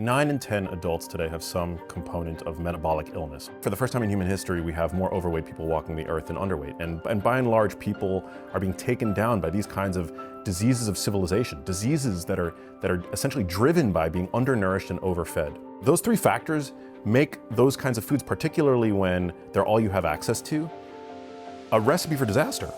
9 in 10 adults today have some component of metabolic illness. For the first time in human history, we have more overweight people walking the earth than underweight. And by and large, people are being taken down by these kinds of diseases of civilization, diseases that are essentially driven by being undernourished and overfed. Those three factors make those kinds of foods, particularly when they're all you have access to, a recipe for disaster.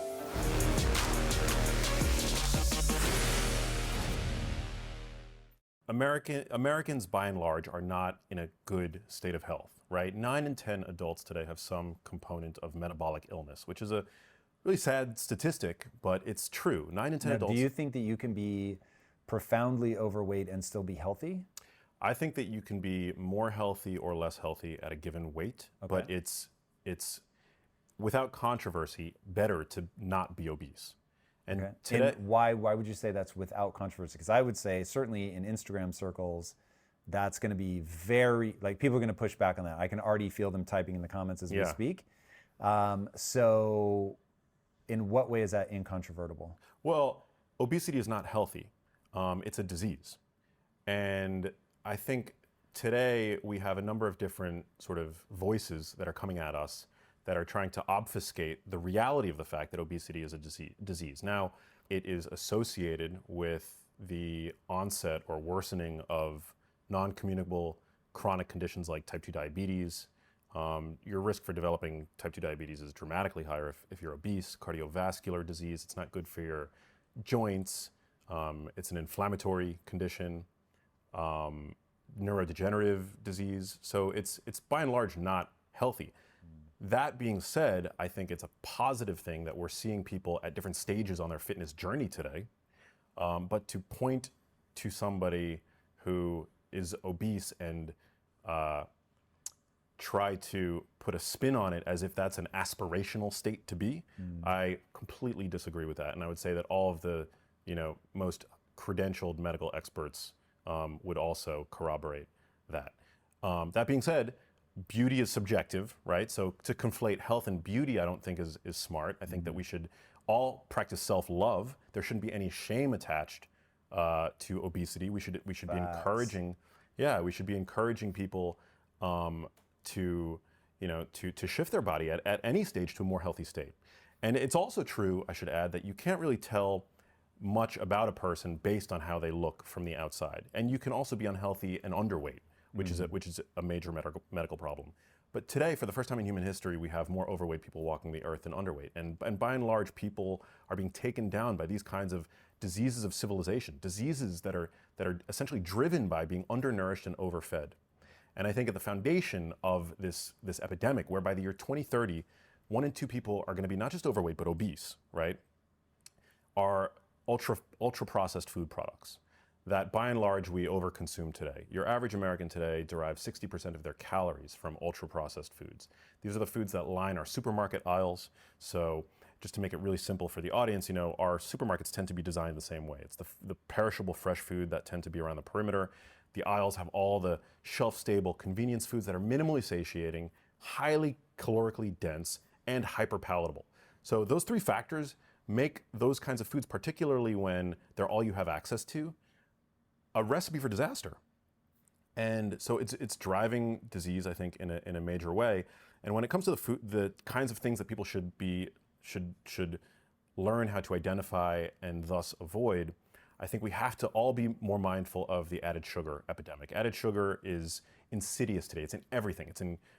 Americans, by and large, are not in a good state of health, right? 9 in 10 adults today have some component of metabolic illness, which is a really sad statistic, but it's true. 9 in 10 Now, adults. do you think that you can be profoundly overweight and still be healthy? I think that you can be more healthy or less healthy at a given weight, but it's without controversy better to not be obese. And today, And why would you say that's without controversy? Because I would say certainly in Instagram circles, that's going to be very, like, people are going to push back on that. I can already feel them typing in the comments as we speak. So in what way is that incontrovertible? well, obesity is not healthy. It's a disease. And I think today we have a number of different sort of voices that are coming at us that are trying to obfuscate the reality of the fact that obesity is a disease. Now, it is associated with the onset or worsening of non-communicable chronic conditions like type 2 diabetes. Your risk for developing type 2 diabetes is dramatically higher if you're obese. Cardiovascular disease, it's not good for your joints. It's an inflammatory condition. Neurodegenerative disease. So it's by and large not healthy. That being said, I think it's a positive thing that we're seeing people at different stages on their fitness journey today. But to point to somebody who is obese and try to put a spin on it as if that's an aspirational state to be, I completely disagree with that. And I would say that all of the most credentialed medical experts would also corroborate that. That being said, beauty is subjective, right? So to conflate health and beauty, I don't think is smart. I think that we should all practice self-love. There shouldn't be any shame attached to obesity. We should be encouraging, we should be encouraging people to shift their body at any stage to a more healthy state. And it's also true, I should add, that you can't really tell much about a person based on how they look from the outside. And you can also be unhealthy and underweight, which is a major medical problem. But today, for the first time in human history, we have more overweight people walking the earth than underweight. And by and large, people are being taken down by these kinds of diseases of civilization, diseases that are essentially driven by being undernourished and overfed. And I think at the foundation of this epidemic, where by the year 2030, 1 in 2 people are going to be not just overweight, but obese, right, are ultra processed food products that by and large we overconsume today. Your average American today derives 60% of their calories from ultra processed foods. These are the foods that line our supermarket aisles. So just to make it really simple for the audience, our supermarkets tend to be designed the same way. It's the perishable fresh food that tend to be around the perimeter. The aisles have all the shelf-stable convenience foods that are minimally satiating, highly calorically dense, and hyper-palatable. So those three factors make those kinds of foods, particularly when they're all you have access to, a recipe for disaster. And so it's driving disease, I think, in a major way. And when it comes to the kinds of things that people should learn how to identify and thus avoid, I think we have to all be more mindful of the added sugar epidemic. Added sugar is insidious today. It's in everything.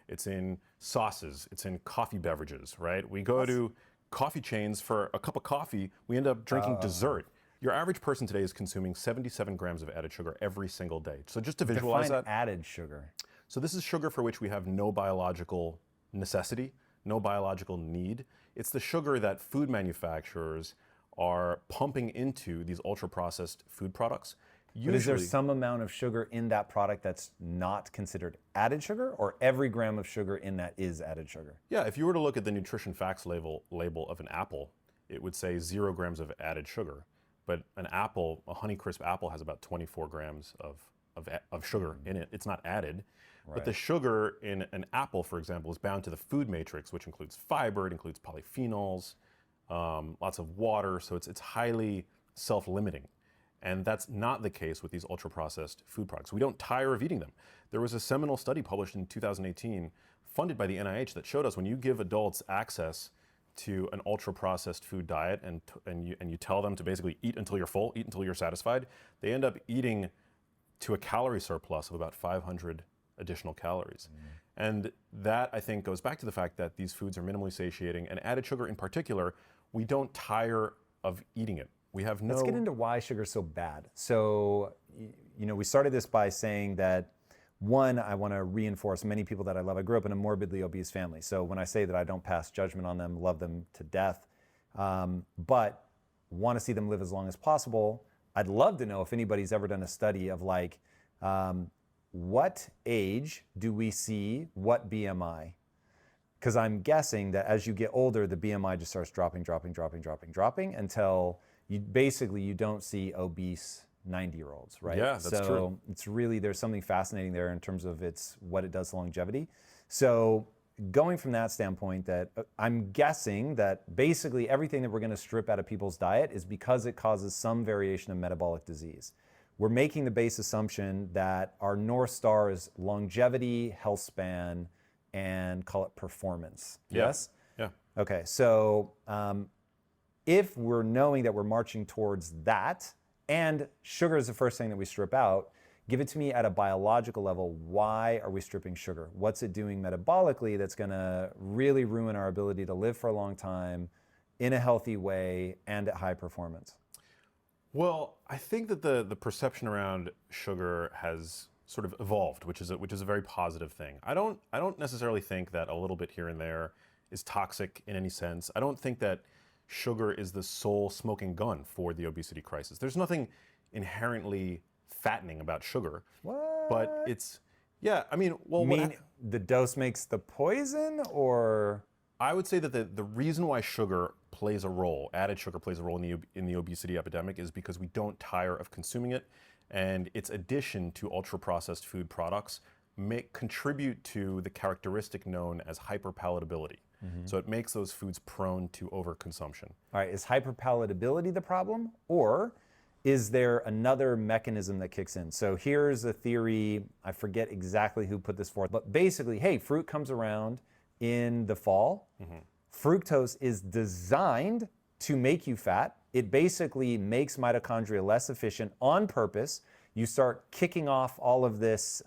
It's in sauces. It's in coffee beverages, right? We go to coffee chains for a cup of coffee. We end up drinking dessert. Your average person today is consuming 77 grams of added sugar every single day. So just to visualize that. Added sugar. So this is sugar for which we have no biological necessity, no biological need. It's the sugar that food manufacturers are pumping into these ultra-processed food products. But is there some amount of sugar in that product that's not considered added sugar, or every gram of sugar in that is added sugar? Yeah, if you were to look at the nutrition facts label of an apple, it would say 0 grams of added sugar. But an apple, a Honeycrisp apple, has about 24 grams of sugar in it. It's not added. Right. But the sugar in an apple, for example, is bound to the food matrix, which includes fiber, it includes polyphenols, lots of water. So it's highly self-limiting. And that's not the case with these ultra-processed food products. We don't tire of eating them. There was a seminal study published in 2018, funded by the NIH, that showed us when you give adults access to an ultra-processed food diet and you tell them to basically eat until you're full, eat until you're satisfied, they end up eating to a calorie surplus of about 500 additional calories. And that, I think, goes back to the fact that these foods are minimally satiating, and added sugar in particular, we don't tire of eating it. We have no... Let's get into why sugar is so bad. So, we started this by saying that, one, I want to reinforce many people that I love. I grew up in a morbidly obese family. So when I say that I don't pass judgment on them, love them to death, but want to see them live as long as possible, I'd love to know if anybody's ever done a study of like, what age do we see what BMI? Because I'm guessing that as you get older, the BMI just starts dropping until you don't see obese 90-year-olds, right? Yeah, that's true. So it's really, there's something fascinating there in terms of what it does to longevity. So going from that standpoint, that I'm guessing that basically everything that we're going to strip out of people's diet is because it causes some variation of metabolic disease. We're making the base assumption that our North Star is longevity, health span, and call it performance. Yeah. Yes? Yeah. Okay, so if we're knowing that we're marching towards that, and sugar is the first thing that we strip out, give it to me at a biological level. Why are we stripping sugar? What's it doing metabolically that's going to really ruin our ability to live for a long time in a healthy way and at high performance? Well, I think that the perception around sugar has sort of evolved, which is a very positive thing. I don't necessarily think that a little bit here and there is toxic in any sense. I don't think that sugar is the sole smoking gun for the obesity crisis. There's nothing inherently fattening about sugar. What? But it's, yeah, I mean, well, you mean the dose makes the poison, or? I would say that the reason why sugar plays a role, added sugar plays a role in the obesity epidemic, is because we don't tire of consuming it, and its addition to ultra-processed food products contribute to the characteristic known as hyperpalatability. So it makes those foods prone to overconsumption. All right, is hyperpalatability the problem, or is there another mechanism that kicks in? So here's a theory, I forget exactly who put this forth, but basically, hey, fruit comes around in the fall. Fructose is designed to make you fat. It basically makes mitochondria less efficient on purpose. You start kicking off all of this,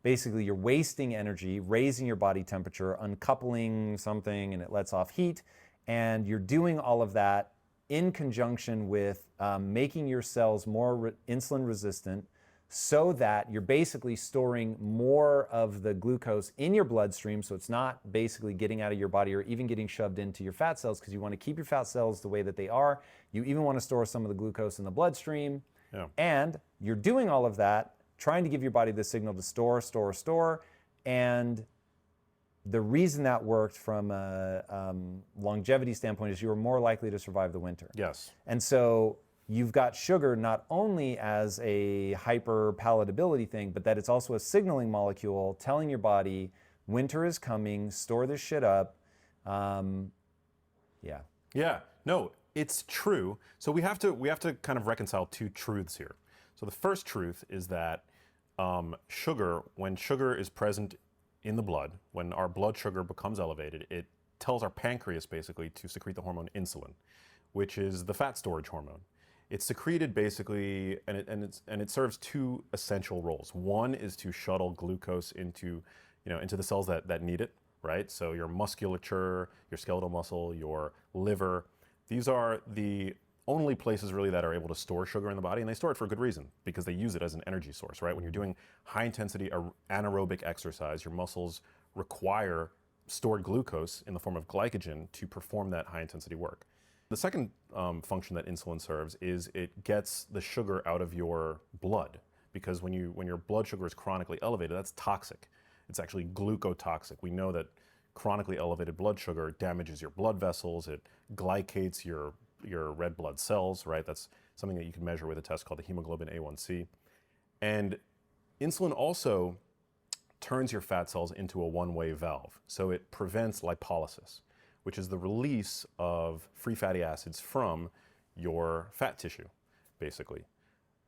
basically you're wasting energy, raising your body temperature, uncoupling something, and it lets off heat. And you're doing all of that in conjunction with making your cells more insulin resistant, so that you're basically storing more of the glucose in your bloodstream, so it's not basically getting out of your body or even getting shoved into your fat cells, because you want to keep your fat cells the way that they are. You even want to store some of the glucose in the bloodstream. Yeah. And you're doing all of that, trying to give your body the signal to store. And the reason that worked from a longevity standpoint is you were more likely to survive the winter. Yes. And so you've got sugar not only as a hyperpalatability thing, but that it's also a signaling molecule telling your body winter is coming, store this shit up. Yeah. Yeah. No, it's true. So we have to kind of reconcile two truths here. So the first truth is that sugar, when sugar is present in the blood, when our blood sugar becomes elevated, it tells our pancreas basically to secrete the hormone insulin, which is the fat storage hormone. It's secreted basically, and it serves two essential roles. One is to shuttle glucose into the cells that need it, right? So your musculature, your skeletal muscle, your liver, these are the only places really that are able to store sugar in the body, and they store it for a good reason, because they use it as an energy source, right? When you're doing high intensity anaerobic exercise, your muscles require stored glucose in the form of glycogen to perform that high intensity work. The second function that insulin serves is it gets the sugar out of your blood, because when your blood sugar is chronically elevated, that's toxic. It's actually glucotoxic. We know that chronically elevated blood sugar damages your blood vessels, it glycates your red blood cells, right? That's something that you can measure with a test called the hemoglobin A1C. And insulin also turns your fat cells into a one-way valve. So it prevents lipolysis, which is the release of free fatty acids from your fat tissue. basically.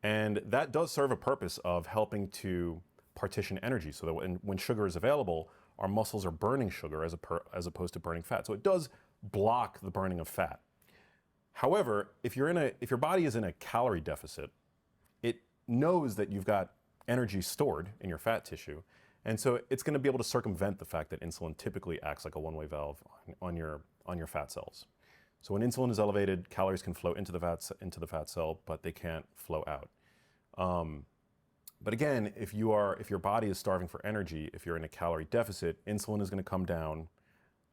And that does serve a purpose of helping to partition energy so that when sugar is available, our muscles are burning sugar as opposed to burning fat. So it does block the burning of fat. However, if your body is in a calorie deficit, it knows that you've got energy stored in your fat tissue, and so it's going to be able to circumvent the fact that insulin typically acts like a one-way valve on your fat cells. So when insulin is elevated, calories can flow into the fat cell, but they can't flow out. But again, if your body is starving for energy, if you're in a calorie deficit, insulin is going to come down,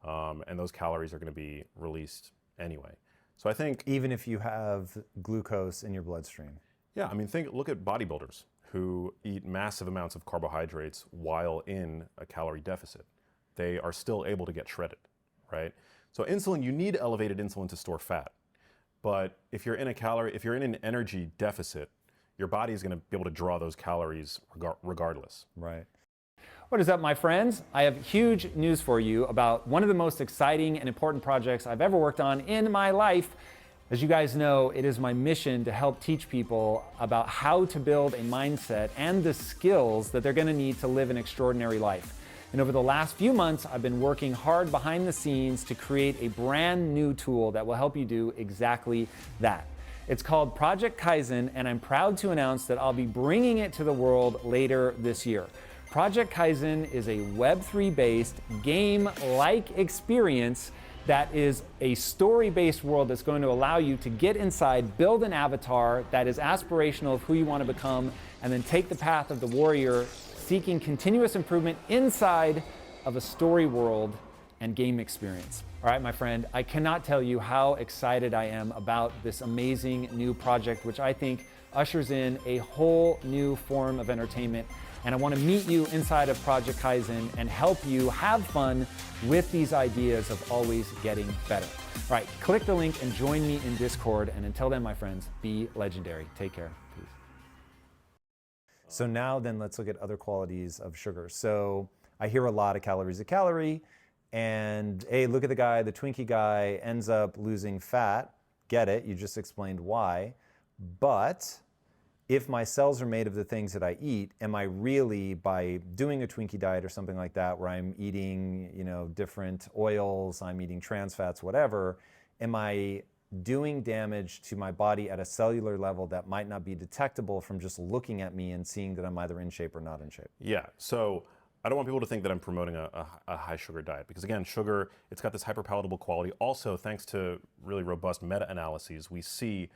and those calories are going to be released anyway. So I think even if you have glucose in your bloodstream. Yeah, I mean, look at bodybuilders who eat massive amounts of carbohydrates while in a calorie deficit. They are still able to get shredded, right? So insulin, you need elevated insulin to store fat. But if you're in an energy deficit, your body is going to be able to draw those calories regardless. Right. What is up, my friends? I have huge news for you about one of the most exciting and important projects I've ever worked on in my life. As you guys know, it is my mission to help teach people about how to build a mindset and the skills that they're going to need to live an extraordinary life. And over the last few months, I've been working hard behind the scenes to create a brand new tool that will help you do exactly that. It's called Project Kaizen, and I'm proud to announce that I'll be bringing it to the world later this year. Project Kaizen is a Web3-based, game-like experience that is a story-based world that's going to allow you to get inside, build an avatar that is aspirational of who you want to become, and then take the path of the warrior, seeking continuous improvement inside of a story world and game experience. All right, my friend, I cannot tell you how excited I am about this amazing new project, which I think ushers in a whole new form of entertainment. And I want to meet you inside of Project Kaizen and help you have fun with these ideas of always getting better. All right, click the link and join me in Discord. And until then, my friends, be legendary. Take care. Peace. So now then let's look at other qualities of sugar. So I hear a lot of calories a calorie, and hey, look at the guy, the Twinkie guy ends up losing fat. Get it, you just explained why. But if my cells are made of the things that I eat, am I really, by doing a Twinkie diet or something like that, where I'm eating, different oils, I'm eating trans fats, whatever, am I doing damage to my body at a cellular level that might not be detectable from just looking at me and seeing that I'm either in shape or not in shape? Yeah, so I don't want people to think that I'm promoting a high sugar diet, because again, sugar, it's got this hyperpalatable quality. Also, thanks to really robust meta-analyses, we see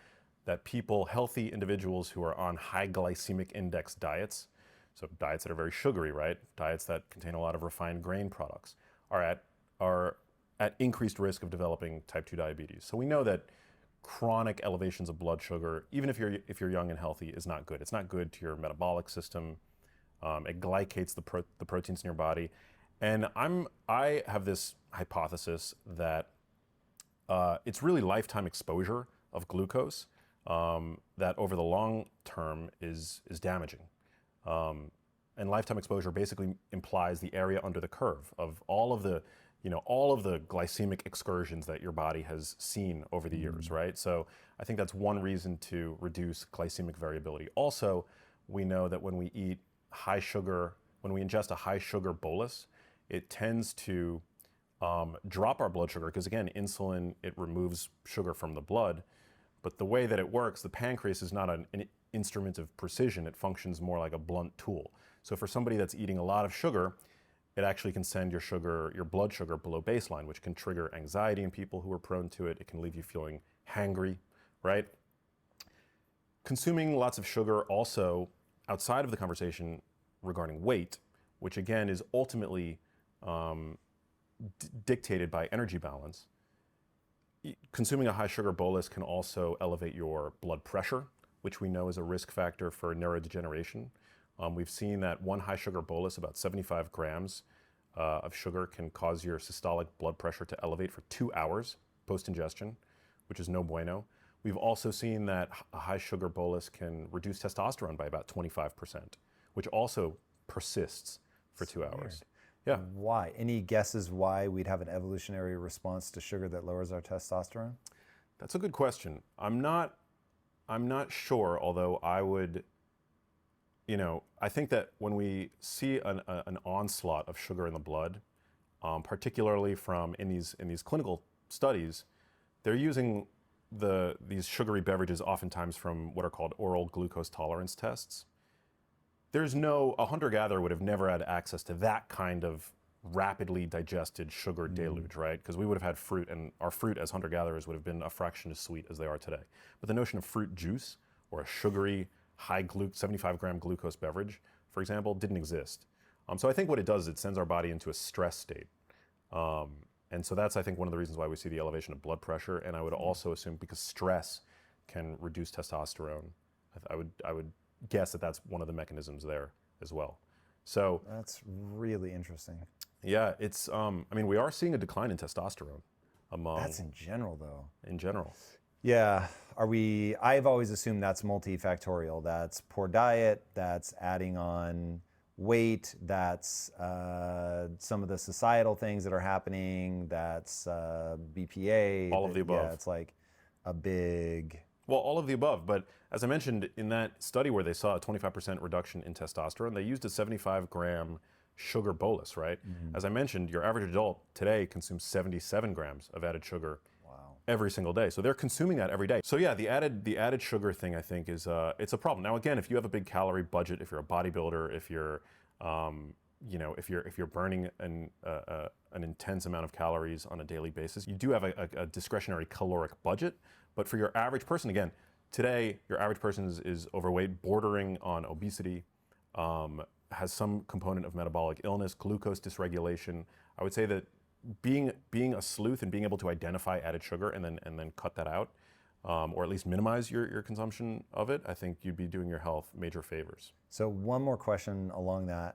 that healthy individuals who are on high glycemic index diets, so diets that are very sugary, right? Diets that contain a lot of refined grain products, are at increased risk of developing type 2 diabetes. So we know that chronic elevations of blood sugar, even if you're young and healthy, is not good. It's not good to your metabolic system. It glycates the proteins in your body. And I have this hypothesis that it's really lifetime exposure of glucose that over the long term is damaging. And lifetime exposure basically implies the area under the curve of all of the glycemic excursions that your body has seen over the years, right? So I think that's one reason to reduce glycemic variability. Also, we know that when we eat when we ingest a high sugar bolus, it tends to drop our blood sugar, because again, insulin, it removes sugar from the blood. But the way that it works, the pancreas is not an instrument of precision. It functions more like a blunt tool. So for somebody that's eating a lot of sugar, it actually can send your blood sugar below baseline, which can trigger anxiety in people who are prone to it. It can leave you feeling hangry, right? Consuming lots of sugar also, outside of the conversation regarding weight, which again is ultimately dictated by energy balance, consuming a high sugar bolus can also elevate your blood pressure, which we know is a risk factor for neurodegeneration. We've seen that one high sugar bolus, about 75 grams of sugar, can cause your systolic blood pressure to elevate for 2 hours post-ingestion, which is no bueno. We've also seen that a high sugar bolus can reduce testosterone by about 25%, which also persists for 2 hours. Yeah. Why? Any guesses why we'd have an evolutionary response to sugar that lowers our testosterone? That's a good question. I'm not I'm not sure, although I would, I think that when we see an onslaught of sugar in the blood, particularly in these clinical studies, they're using these sugary beverages oftentimes from what are called oral glucose tolerance tests. A hunter-gatherer would have never had access to that kind of rapidly digested sugar deluge, right? Because we would have had fruit, and our fruit as hunter-gatherers would have been a fraction as sweet as they are today. But the notion of fruit juice or a sugary, 75-gram glucose beverage, for example, didn't exist. So I think what it does is it sends our body into a stress state. And so that's, I think, one of the reasons why we see the elevation of blood pressure. And I would also assume because stress can reduce testosterone, I would guess that that's one of the mechanisms there as well. So that's really interesting. Yeah, it's. We are seeing a decline in testosterone among. That's in general, though. In general. Yeah. I've always assumed that's multifactorial. That's poor diet. That's adding on weight. That's some of the societal things that are happening. That's BPA. All of the above. Yeah, it's like a big. Well, all of the above. But as I mentioned, in that study where they saw a 25% reduction in testosterone, they used a 75-gram sugar bolus, right? Mm-hmm. As I mentioned, your average adult today consumes 77 grams of added sugar every single day. So they're consuming that every day. So yeah, the added sugar thing, I think, is it's a problem. Now again, if you have a big calorie budget, if you're a bodybuilder, if you're if you're burning an intense amount of calories on a daily basis, you do have a discretionary caloric budget. But for your average person, again, today your average person is overweight, bordering on obesity, has some component of metabolic illness, glucose dysregulation. I would say that being a sleuth and being able to identify added sugar and then cut that out, or at least minimize your consumption of it, I think you'd be doing your health major favors. So one more question along that.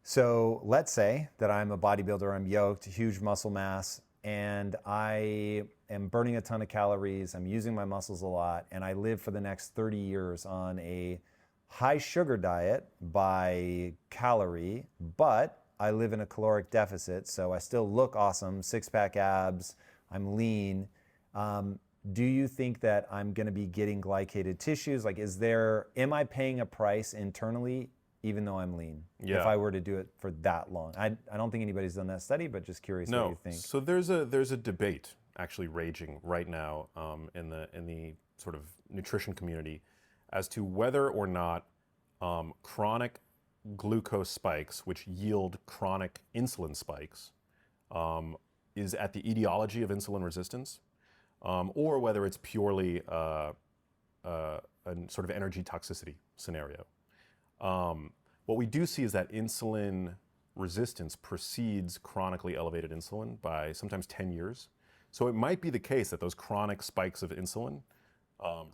So let's say that I'm a bodybuilder, I'm yoked, huge muscle mass, and I am burning a ton of calories, I'm using my muscles a lot, and I live for the next 30 years on a high sugar diet by calorie, but I live in a caloric deficit, so I still look awesome, six-pack abs, I'm lean. Do you think that I'm gonna be getting glycated tissues? Like, am I paying a price internally even though I'm lean? Yeah. If I were to do it for that long. I don't think anybody's done that study, but just curious what you think. So there's a debate actually raging right now in the sort of nutrition community as to whether or not chronic glucose spikes, which yield chronic insulin spikes, is at the etiology of insulin resistance, or whether it's purely a sort of energy toxicity scenario. What we do see is that insulin resistance precedes chronically elevated insulin by sometimes 10 years. So it might be the case that those chronic spikes of insulin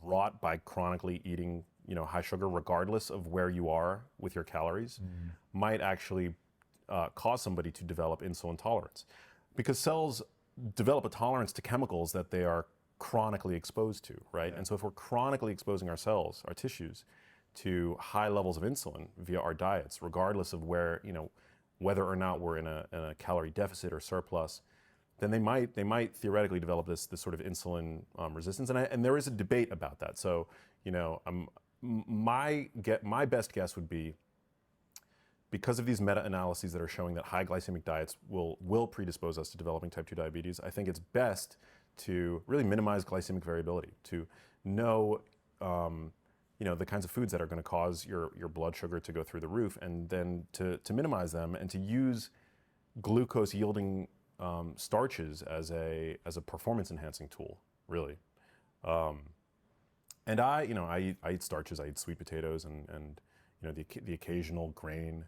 wrought by chronically eating high sugar, regardless of where you are with your calories, might actually cause somebody to develop insulin tolerance. Because cells develop a tolerance to chemicals that they are chronically exposed to, right? Yeah. And so if we're chronically exposing our cells, our tissues, to high levels of insulin via our diets, regardless of whether or not we're in a calorie deficit or surplus, then they might theoretically develop this sort of insulin resistance, and there is a debate about that. So my best guess would be, because of these meta-analyses that are showing that high glycemic diets will predispose us to developing type 2 diabetes, I think it's best to really minimize glycemic variability, to know the kinds of foods that are going to cause your blood sugar to go through the roof, and then to minimize them and to use glucose yielding starches as a performance enhancing tool, really. And I eat starches. I eat sweet potatoes and the occasional grain,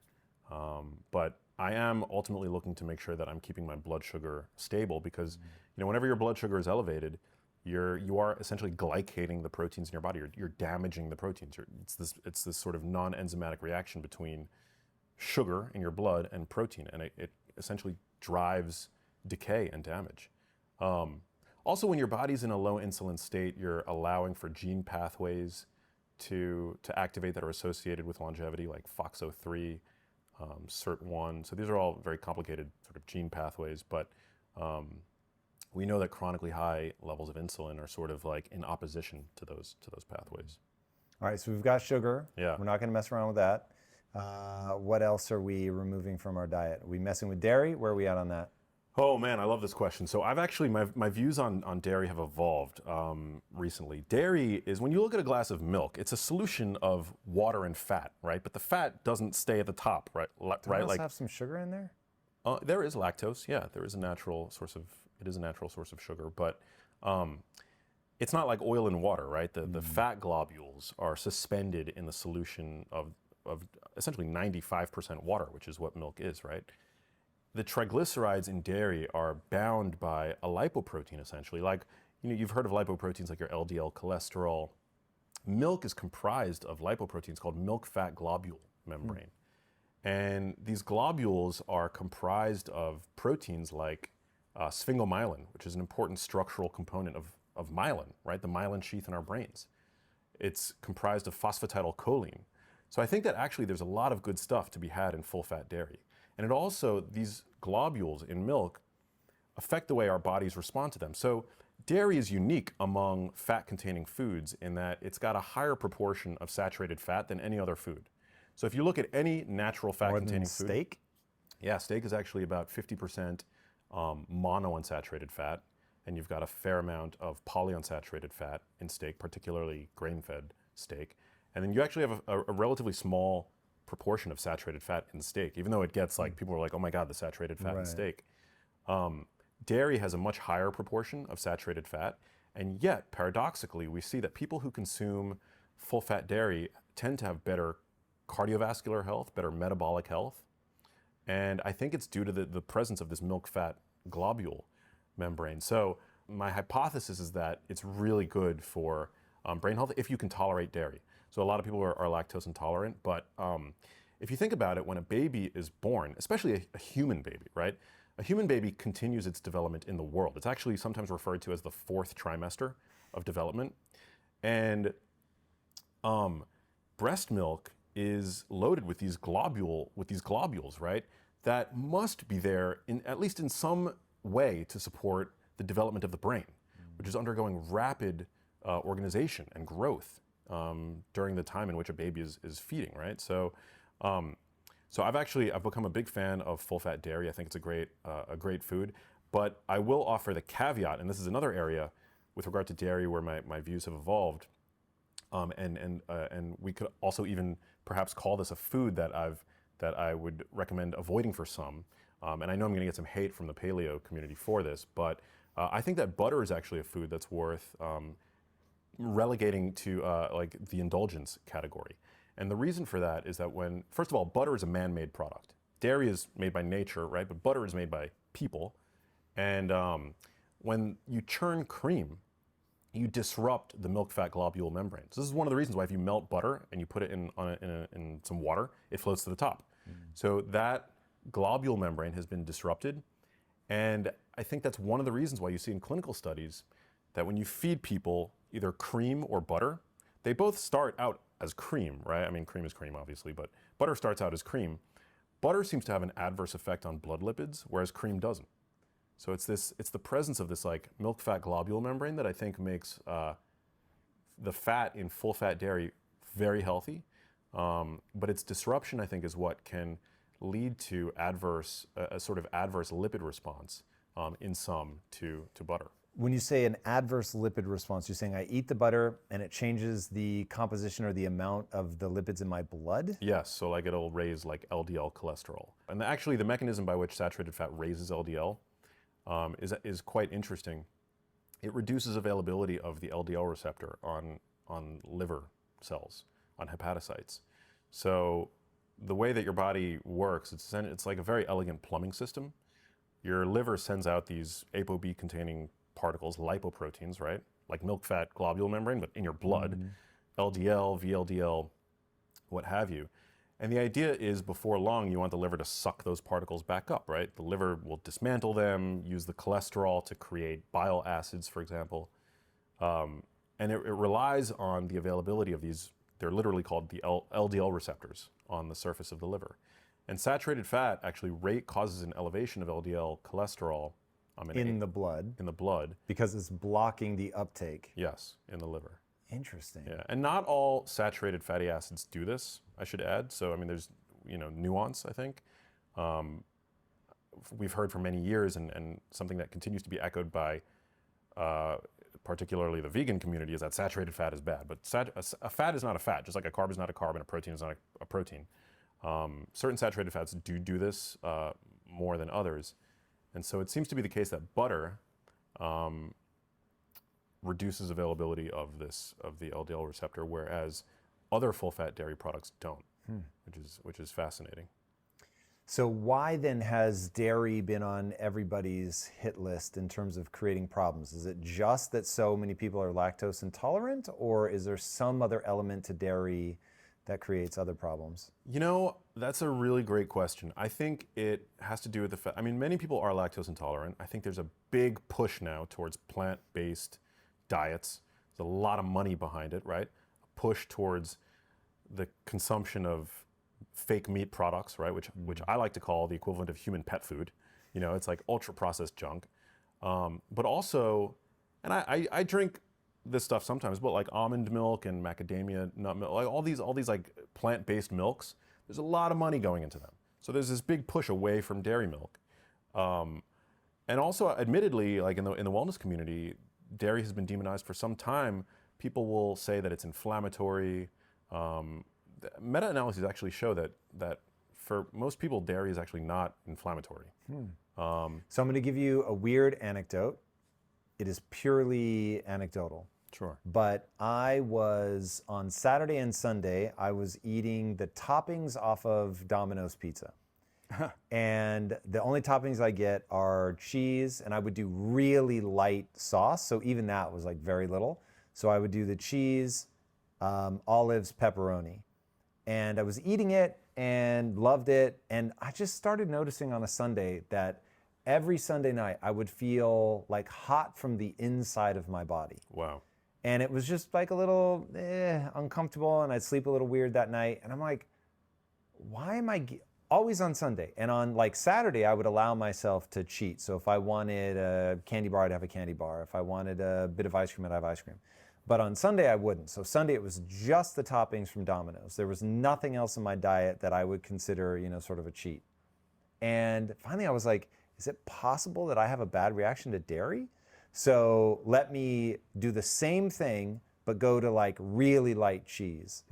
but I am ultimately looking to make sure that I'm keeping my blood sugar stable, because whenever your blood sugar is elevated, you are essentially glycating the proteins in your body. You're damaging the proteins. It's this sort of non-enzymatic reaction between sugar in your blood and protein, and it essentially drives decay and damage. Also, when your body's in a low insulin state, you're allowing for gene pathways to activate that are associated with longevity, like FOXO3, SIRT1. So these are all very complicated sort of gene pathways, but we know that chronically high levels of insulin are sort of like in opposition to those pathways. All right, so we've got sugar. Yeah. We're not going to mess around with that. What else are we removing from our diet? Are we messing with dairy? Where are we at on that? Oh man, I love this question. So I've actually, my views on dairy have evolved recently. Dairy is, when you look at a glass of milk, it's a solution of water and fat, right? But the fat doesn't stay at the top, right? Does it also have some sugar in there? There is lactose, yeah. There is a natural source of sugar, but it's not like oil and water, right? The fat globules are suspended in the solution of essentially 95% water, which is what milk is, right? The triglycerides in dairy are bound by a lipoprotein, essentially. Like, you've heard of lipoproteins like your LDL cholesterol. Milk is comprised of lipoproteins called milk fat globule membrane. And these globules are comprised of proteins like sphingomyelin, which is an important structural component of myelin, right? The myelin sheath in our brains. It's comprised of phosphatidylcholine. So I think that actually there's a lot of good stuff to be had in full-fat dairy. And it also, these globules in milk affect the way our bodies respond to them. So dairy is unique among fat-containing foods in that it's got a higher proportion of saturated fat than any other food. So if you look at any natural fat-containing food... steak? Yeah, steak is actually about 50% monounsaturated fat, and you've got a fair amount of polyunsaturated fat in steak, particularly grain-fed steak. And then you actually have a relatively small proportion of saturated fat in steak, even though it gets like, people are like, oh my God, the saturated fat in steak. Dairy has a much higher proportion of saturated fat, and yet, paradoxically, we see that people who consume full-fat dairy tend to have better cardiovascular health, better metabolic health, and I think it's due to the presence of this milk-fat globule membrane. So my hypothesis is that it's really good for brain health if you can tolerate dairy. So a lot of people are lactose intolerant, but if you think about it, when a baby is born, especially a human baby, right? A human baby continues its development in the world. It's actually sometimes referred to as the 4th trimester of development. And breast milk is loaded with these globules, right? That must be there at least in some way to support the development of the brain, which is undergoing rapid organization and growth during the time in which a baby is feeding, right? So I've become a big fan of full-fat dairy. I think it's a great food, but I will offer the caveat, and this is another area with regard to dairy where my views have evolved, and we could also even perhaps call this a food that I would recommend avoiding for some. And I know I'm going to get some hate from the paleo community for this, but I think that butter is actually a food that's worth relegating to like the indulgence category. And the reason for that is that first of all, butter is a man-made product. Dairy is made by nature, right? But butter is made by people. And when you churn cream, you disrupt the milk-fat globule membrane. So this is one of the reasons why if you melt butter and you put it in some water, it floats to the top. So that globule membrane has been disrupted. And I think that's one of the reasons why you see in clinical studies that when you feed people either cream or butter, they both start out as cream, right? I mean, cream is cream, obviously, but butter starts out as cream. Butter seems to have an adverse effect on blood lipids, whereas cream doesn't. So it's the presence of this like milk-fat globule membrane that I think makes the fat in full-fat dairy very healthy. But its disruption, I think, is what can lead to a sort of adverse lipid response in some to butter. When you say an adverse lipid response, you're saying I eat the butter and it changes the composition or the amount of the lipids in my blood? Yes, so like it'll raise like LDL cholesterol. And actually the mechanism by which saturated fat raises LDL is quite interesting. It reduces availability of the LDL receptor on liver cells, on hepatocytes. So the way that your body works, it's like a very elegant plumbing system. Your liver sends out these ApoB-containing particles, lipoproteins, right? Like milk-fat globule membrane, but in your blood, LDL, VLDL, what have you. And the idea is before long, you want the liver to suck those particles back up, right? The liver will dismantle them, use the cholesterol to create bile acids, for example. And it relies on the availability of these, they're literally called the LDL receptors on the surface of the liver. And saturated fat actually causes an elevation of LDL cholesterol in the blood. In the blood. Because it's blocking the uptake. Yes, in the liver. Interesting. Yeah, and not all saturated fatty acids do this, I should add. So, I mean, there's, nuance, I think. We've heard for many years, and something that continues to be echoed by particularly the vegan community, is that saturated fat is bad. But a fat is not a fat, just like a carb is not a carb and a protein is not a protein. Certain saturated fats do this more than others. And so it seems to be the case that butter reduces availability of the LDL receptor, whereas other full-fat dairy products don't, which is fascinating. So why then has dairy been on everybody's hit list in terms of creating problems? Is it just that so many people are lactose intolerant, or is there some other element to dairy that creates other problems? That's a really great question. I think it has to do with the fact, many people are lactose intolerant. I think there's a big push now towards plant-based diets. There's a lot of money behind it, right? A push towards the consumption of fake meat products, right? Which I like to call the equivalent of human pet food. It's like ultra processed junk. But also, and I drink this stuff sometimes, but like almond milk and macadamia nut milk, like all these like plant-based milks, there's a lot of money going into them. So there's this big push away from dairy milk. And also, admittedly, like in the wellness community, dairy has been demonized for some time. People will say that it's inflammatory. Meta-analyses actually show that for most people, dairy is actually not inflammatory. So I'm going to give you a weird anecdote. It is purely anecdotal. Sure. But I was, on Saturday and Sunday, I was eating the toppings off of Domino's pizza. And the only toppings I get are cheese, and I would do really light sauce. So even that was like very little. So I would do the cheese, olives, pepperoni. And I was eating it and loved it. And I just started noticing on a Sunday that every Sunday night I would feel like hot from the inside of my body. Wow. And it was just like a little uncomfortable, and I'd sleep a little weird that night. And I'm like, why am I always on Sunday? And on like Saturday, I would allow myself to cheat. So if I wanted a candy bar, I'd have a candy bar. If I wanted a bit of ice cream, I'd have ice cream. But on Sunday, I wouldn't. So Sunday, it was just the toppings from Domino's. There was nothing else in my diet that I would consider, sort of a cheat. And finally, I was like, is it possible that I have a bad reaction to dairy? So let me do the same thing, but go to like really light cheese.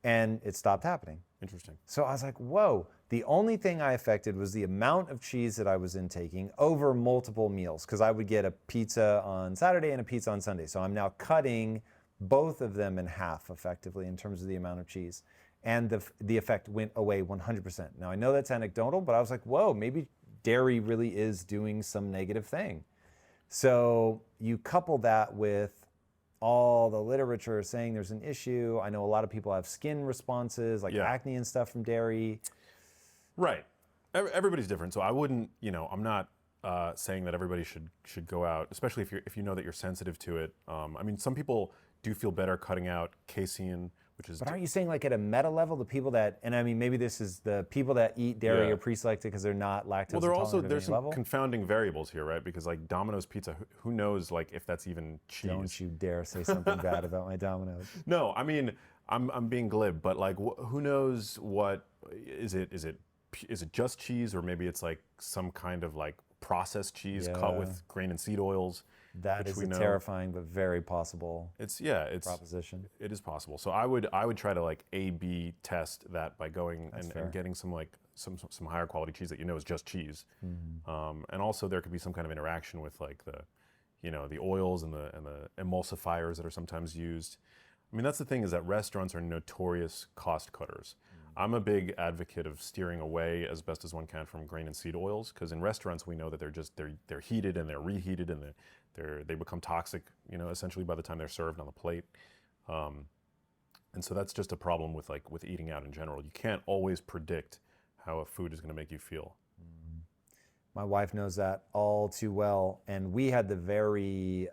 And it stopped happening. Interesting. So I was like, whoa. The only thing I affected was the amount of cheese that I was intaking over multiple meals, because I would get a pizza on Saturday and a pizza on Sunday. So I'm now cutting both of them in half effectively in terms of the amount of cheese. And the effect went away 100%. Now I know that's anecdotal, but I was like, whoa, maybe dairy really is doing some negative thing. So you couple that with all the literature saying there's an issue. I know a lot of people have skin responses, like acne and stuff from dairy. Right. Everybody's different. So I wouldn't, I'm not saying that everybody should go out, especially if you know that you're sensitive to it. Some people do feel better cutting out casein, which is... But aren't you saying like at a meta level, the people that, and maybe this is the people that eat dairy are pre-selected because they're not lactose intolerant there's some level? confounding variables here, right? Because like Domino's pizza, who knows like if that's even cheese? Don't you dare say something bad about my Domino's. No, I'm being glib, but like who knows what, is it just cheese, or maybe it's like some kind of like processed cheese cut with grain and seed oils? That is a terrifying but very possible proposition. It is possible. So I would try to like A/B test that by going and getting some like some higher quality cheese that is just cheese. And also there could be some kind of interaction with like the oils and the emulsifiers that are sometimes used. That's the thing, is that restaurants are notorious cost cutters. I'm a big advocate of steering away as best as one can from grain and seed oils, because in restaurants we know that they're heated and they're reheated and they become toxic, essentially by the time they're served on the plate. And so that's just a problem with eating out in general. You can't always predict how a food is going to make you feel. My wife knows that all too well, and we had the very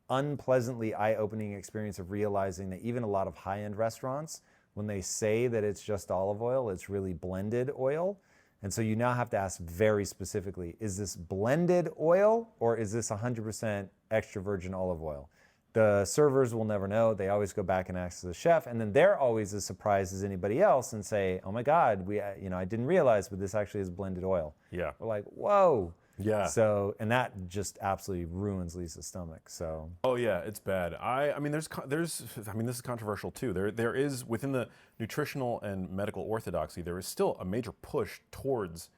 unpleasantly eye-opening experience of realizing that even a lot of high-end restaurants, when they say that it's just olive oil, it's really blended oil. And so you now have to ask very specifically, is this blended oil or is this 100% extra virgin olive oil? The servers will never know. They always go back and ask the chef, and then they're always as surprised as anybody else and say, "Oh my God, I didn't realize, but this actually is blended oil." Yeah. We're like, "Whoa." Yeah. So, and that just absolutely ruins Lisa's stomach. So. Oh yeah, it's bad. I mean, this is controversial too. There is, within the nutritional and medical orthodoxy, there is still a major push towards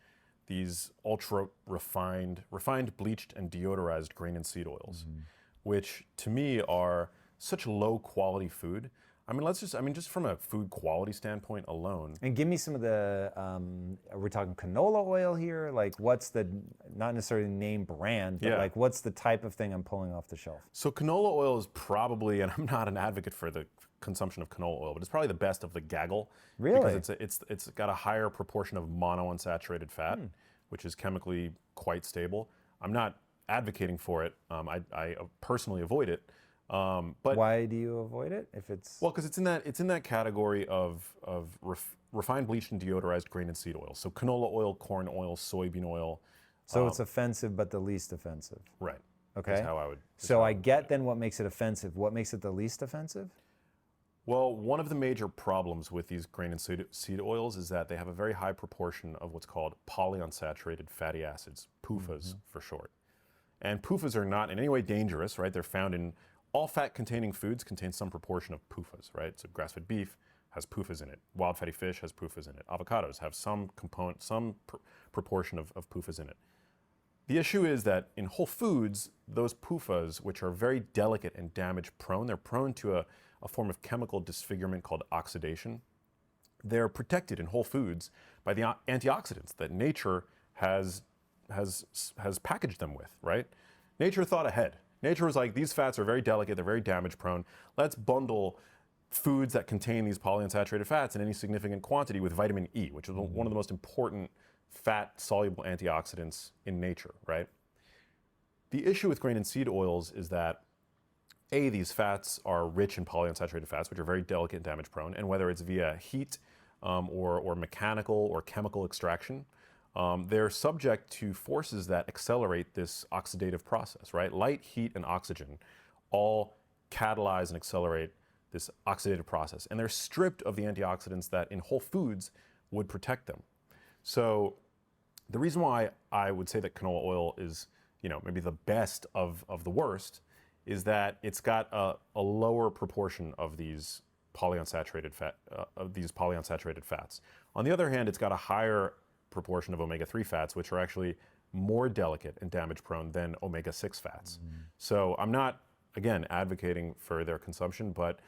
these ultra refined, bleached, and deodorized grain and seed oils, which to me are such low quality food. I mean, just from a food quality standpoint alone. And give me some of the, are we talking canola oil here? Like what's the, not necessarily name brand, but like what's the type of thing I'm pulling off the shelf? So canola oil is probably, and I'm not an advocate for the consumption of canola oil, but it's probably the best of the gaggle. Really? Because it's got a higher proportion of monounsaturated fat, which is chemically quite stable. I'm not advocating for it. I personally avoid it. But why do you avoid it if it's? Well, because it's in that category of refined, bleached, and deodorized grain and seed oil. So canola oil, corn oil, soybean oil. So it's offensive, but the least offensive. Right. Okay. Is how I would. So I get then what makes it offensive. What makes it the least offensive? Well, one of the major problems with these grain and seed oils is that they have a very high proportion of what's called polyunsaturated fatty acids, PUFAs for short. And PUFAs are not in any way dangerous, right? They're found in all fat-containing foods contain some proportion of PUFAs, right? So grass-fed beef has PUFAs in it. Wild fatty fish has PUFAs in it. Avocados have some proportion of PUFAs in it. The issue is that in whole foods, those PUFAs, which are very delicate and damage-prone, they're prone to a form of chemical disfigurement called oxidation. They're protected in whole foods by the antioxidants that nature has packaged them with, right? Nature thought ahead. Nature was like, these fats are very delicate, they're very damage prone. Let's bundle foods that contain these polyunsaturated fats in any significant quantity with vitamin E, which is one of the most important fat-soluble antioxidants in nature, right? The issue with grain and seed oils is that, A, these fats are rich in polyunsaturated fats, which are very delicate and damage prone, and whether it's via heat or mechanical or chemical extraction, they're subject to forces that accelerate this oxidative process, right? Light, heat, and oxygen all catalyze and accelerate this oxidative process. And they're stripped of the antioxidants that in whole foods would protect them. So the reason why I would say that canola oil is, maybe the best of the worst is that it's got a lower proportion of these polyunsaturated fats. On the other hand, it's got a higher proportion of omega-3 fats, which are actually more delicate and damage-prone than omega-6 fats. So I'm not, again, advocating for their consumption, but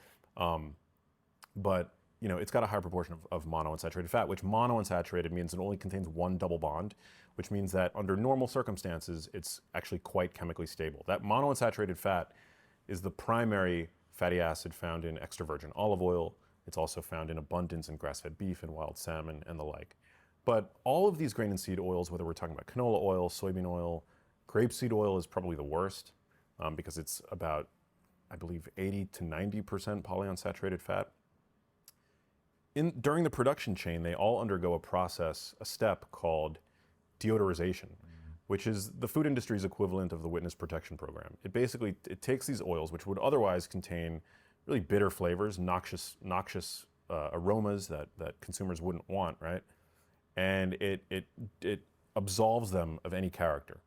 it's got a high proportion of monounsaturated fat, which monounsaturated means it only contains one double bond, which means that under normal circumstances, it's actually quite chemically stable. That monounsaturated fat is the primary fatty acid found in extra virgin olive oil. It's also found in abundance in grass-fed beef and wild salmon and the like. But all of these grain and seed oils, whether we're talking about canola oil, soybean oil, grapeseed oil is probably the worst because it's about, I believe, 80 to 90% polyunsaturated fat. During the production chain, they all undergo a step called deodorization, which is the food industry's equivalent of the witness protection program. It takes these oils, which would otherwise contain really bitter flavors, noxious aromas that consumers wouldn't want, right? And it absolves them of any character.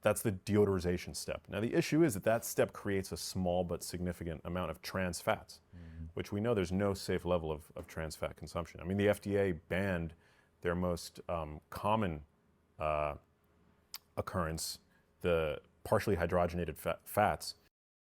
That's the deodorization step. Now the issue is that step creates a small but significant amount of trans fats, which we know there's no safe level of trans fat consumption. I mean, the FDA banned their most common occurrence, the partially hydrogenated fats.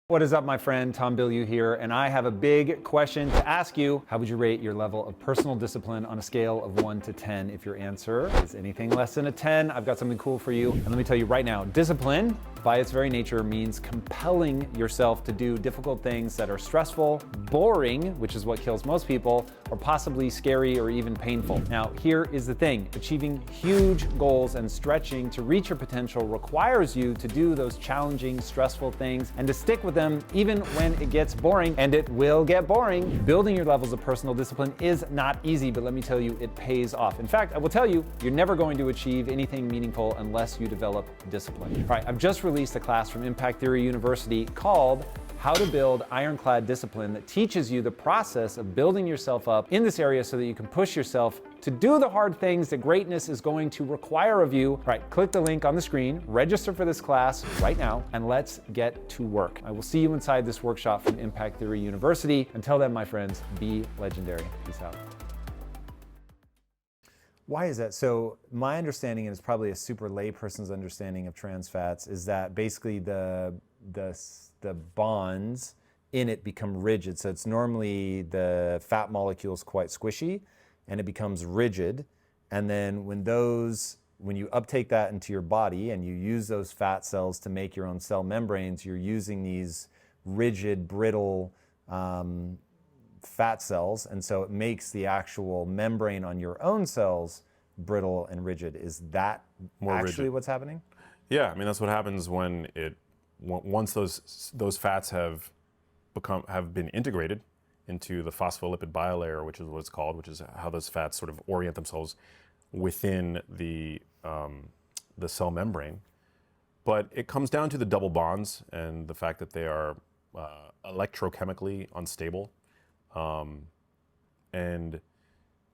What is up, my friend? Tom Bilyeu here, and I have a big question to ask you. How would you rate your level of personal discipline on a scale of 1 to 10? If your answer is anything less than a 10, I've got something cool for you. And let me tell you right now, discipline, by its very nature, means compelling yourself to do difficult things that are stressful, boring, which is what kills most people, or possibly scary or even painful. Now, here is the thing. Achieving huge goals and stretching to reach your potential requires you to do those challenging, stressful things and to stick with them them even when it gets boring, and it will get boring. Building your levels of personal discipline is not easy, but let me tell you, it pays off. In fact, I will tell you, you're never going to achieve anything meaningful unless you develop discipline. All right, I've just released a class from Impact Theory University called How to Build Ironclad Discipline that teaches you the process of building yourself up in this area so that you can push yourself to do the hard things that greatness is going to require of you. All right, click the link on the screen, register for this class right now, and let's get to work. I will see you inside this workshop from Impact Theory University. Until then, my friends, be legendary. Peace out. Why is that? So my understanding, and it's probably a super layperson's understanding of trans fats, is that basically the bonds in it become rigid. So it's normally the fat molecules quite squishy, and it becomes rigid. And then when you uptake that into your body and you use those fat cells to make your own cell membranes, you're using these rigid, brittle fat cells. And so it makes the actual membrane on your own cells brittle and rigid. Is that More actually rigid. what's happening? Yeah, I mean that's what happens when once those fats have been integrated into the phospholipid bilayer, which is what it's called, which is how those fats sort of orient themselves within the cell membrane. But it comes down to the double bonds and the fact that they are electrochemically unstable. And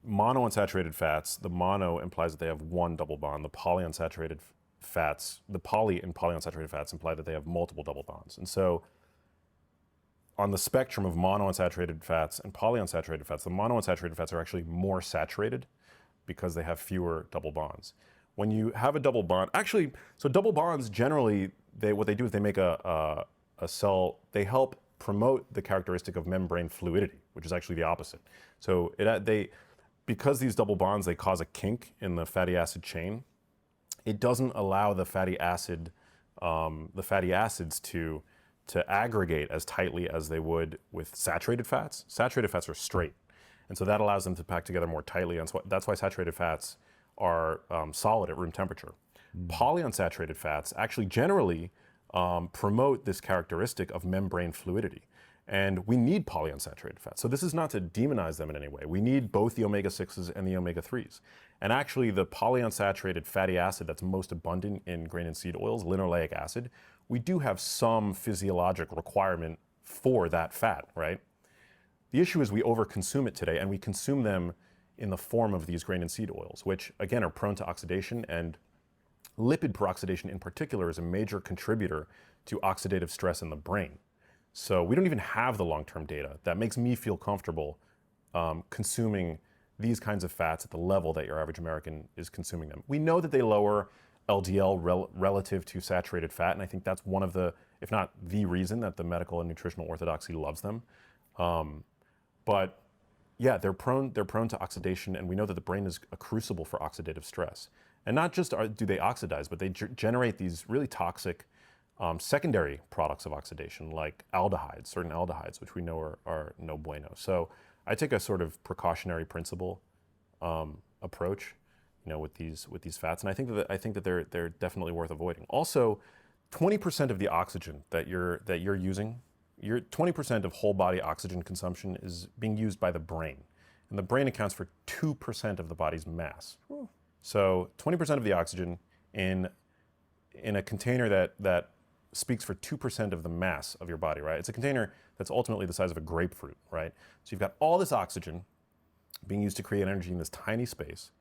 monounsaturated fats, the mono implies that they have one double bond. The polyunsaturated fats, the poly and polyunsaturated fats imply that they have multiple double bonds. And so on the spectrum of monounsaturated fats and polyunsaturated fats, the monounsaturated fats are actually more saturated because they have fewer double bonds. When you have a double bond, actually, so double bonds generally, what they do is they make a cell, they help promote the characteristic of membrane fluidity, which is actually the opposite. So because these double bonds, they cause a kink in the fatty acid chain, it doesn't allow the fatty acids to aggregate as tightly as they would with saturated fats. Saturated fats are straight, and so that allows them to pack together more tightly, and so that's why saturated fats are solid at room temperature. Polyunsaturated fats actually generally promote this characteristic of membrane fluidity, and we need polyunsaturated fats. So this is not to demonize them in any way. We need both the omega-6s and the omega-3s. And actually the polyunsaturated fatty acid that's most abundant in grain and seed oils, linoleic acid, we do have some physiologic requirement for that fat, right? The issue is we overconsume it today, and we consume them in the form of these grain and seed oils, which again are prone to oxidation, and lipid peroxidation in particular is a major contributor to oxidative stress in the brain. So we don't even have the long-term data that makes me feel comfortable consuming these kinds of fats at the level that your average American is consuming them. We know that they lower LDL relative to saturated fat, and I think that's one of the, if not the reason that the medical and nutritional orthodoxy loves them. But yeah, they're prone to oxidation, and we know that the brain is a crucible for oxidative stress. And not just do they oxidize, but they generate these really toxic secondary products of oxidation, like aldehydes, certain aldehydes, which we know are no bueno. So I take a sort of precautionary principle approach, with these fats, and I think that they're definitely worth avoiding. Also, 20% of the oxygen that you're using, 20% of whole body oxygen consumption is being used by the brain, and the brain accounts for 2% of the body's mass. Ooh. So 20% of the oxygen in a container that speaks for 2% of the mass of your body, right? It's a container that's ultimately the size of a grapefruit, right? So you've got all this oxygen being used to create energy in this tiny space,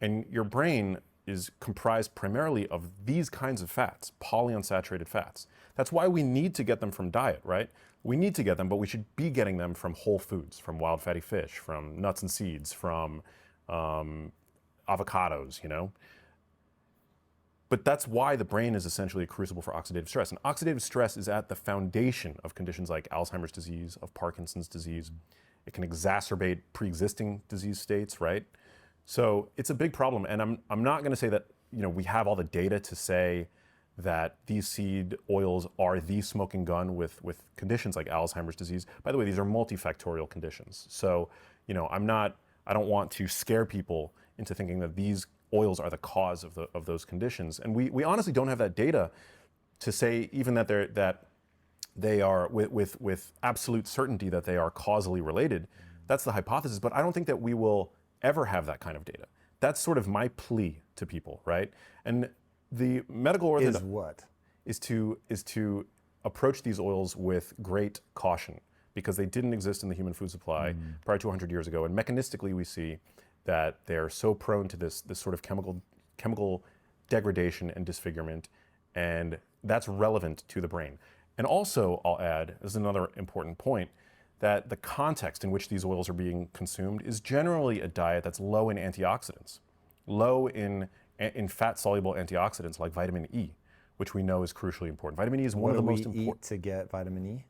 and your brain is comprised primarily of these kinds of fats, polyunsaturated fats. That's why we need to get them from diet, right? We need to get them, but we should be getting them from whole foods, from wild fatty fish, from nuts and seeds, from avocados, But that's why the brain is essentially a crucible for oxidative stress. And oxidative stress is at the foundation of conditions like Alzheimer's disease, of Parkinson's disease. It can exacerbate pre-existing disease states, right? So it's a big problem. And I'm not going to say that we have all the data to say that these seed oils are the smoking gun with conditions like Alzheimer's disease. By the way, these are multifactorial conditions. So I don't want to scare people into thinking that these oils are the cause of those conditions. And we honestly don't have that data to say even that they are with absolute certainty that they are causally related. That's the hypothesis, but I don't think that we will ever have that kind of data. That's sort of my plea to people, right? And the medical orthodox Is what? is to approach these oils with great caution because they didn't exist in the human food supply prior to 100 years ago. And mechanistically, we see that they're so prone to this sort of chemical degradation and disfigurement, and that's relevant to the brain. And also, I'll add, this is another important point, that the context in which these oils are being consumed is generally a diet that's low in antioxidants, low in fat-soluble antioxidants like vitamin E, which we know is crucially important. Vitamin E is one of the most important. What do we eat to get vitamin E?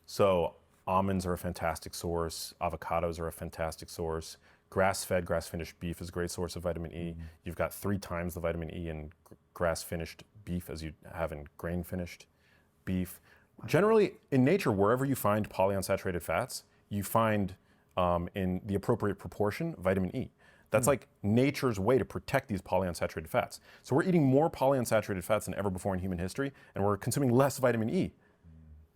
So almonds are a fantastic source. Avocados are a fantastic source. Grass-fed, grass-finished beef is a great source of vitamin E. You've got 3 times the vitamin E in grass-finished beef as you have in grain-finished beef. Generally, in nature, wherever you find polyunsaturated fats, you find in the appropriate proportion vitamin E. That's like nature's way to protect these polyunsaturated fats. So we're eating more polyunsaturated fats than ever before in human history, and we're consuming less vitamin E.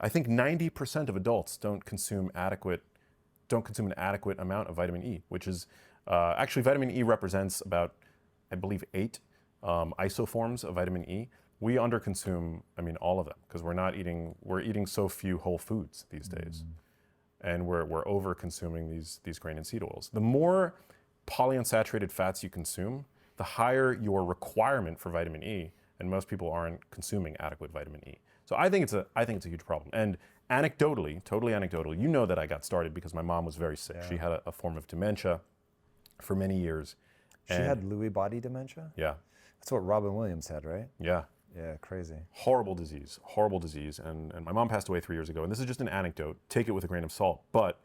I think 90% of adults don't consume an adequate amount of vitamin E, which is actually vitamin E represents about, I believe, 8 isoforms of vitamin E. We underconsume, all of them because we're eating so few whole foods these days, and we're over consuming these grain and seed oils. The more polyunsaturated fats you consume, the higher your requirement for vitamin E, and most people aren't consuming adequate vitamin E. So I think it's a huge problem. And anecdotally, totally anecdotally, you know that I got started because my mom was very sick. Yeah. She had a form of dementia for many years. She had Lewy body dementia? Yeah. That's what Robin Williams had, right? Yeah. Yeah, crazy. Horrible disease. And my mom passed away 3 years ago. And this is just an anecdote. Take it with a grain of salt. But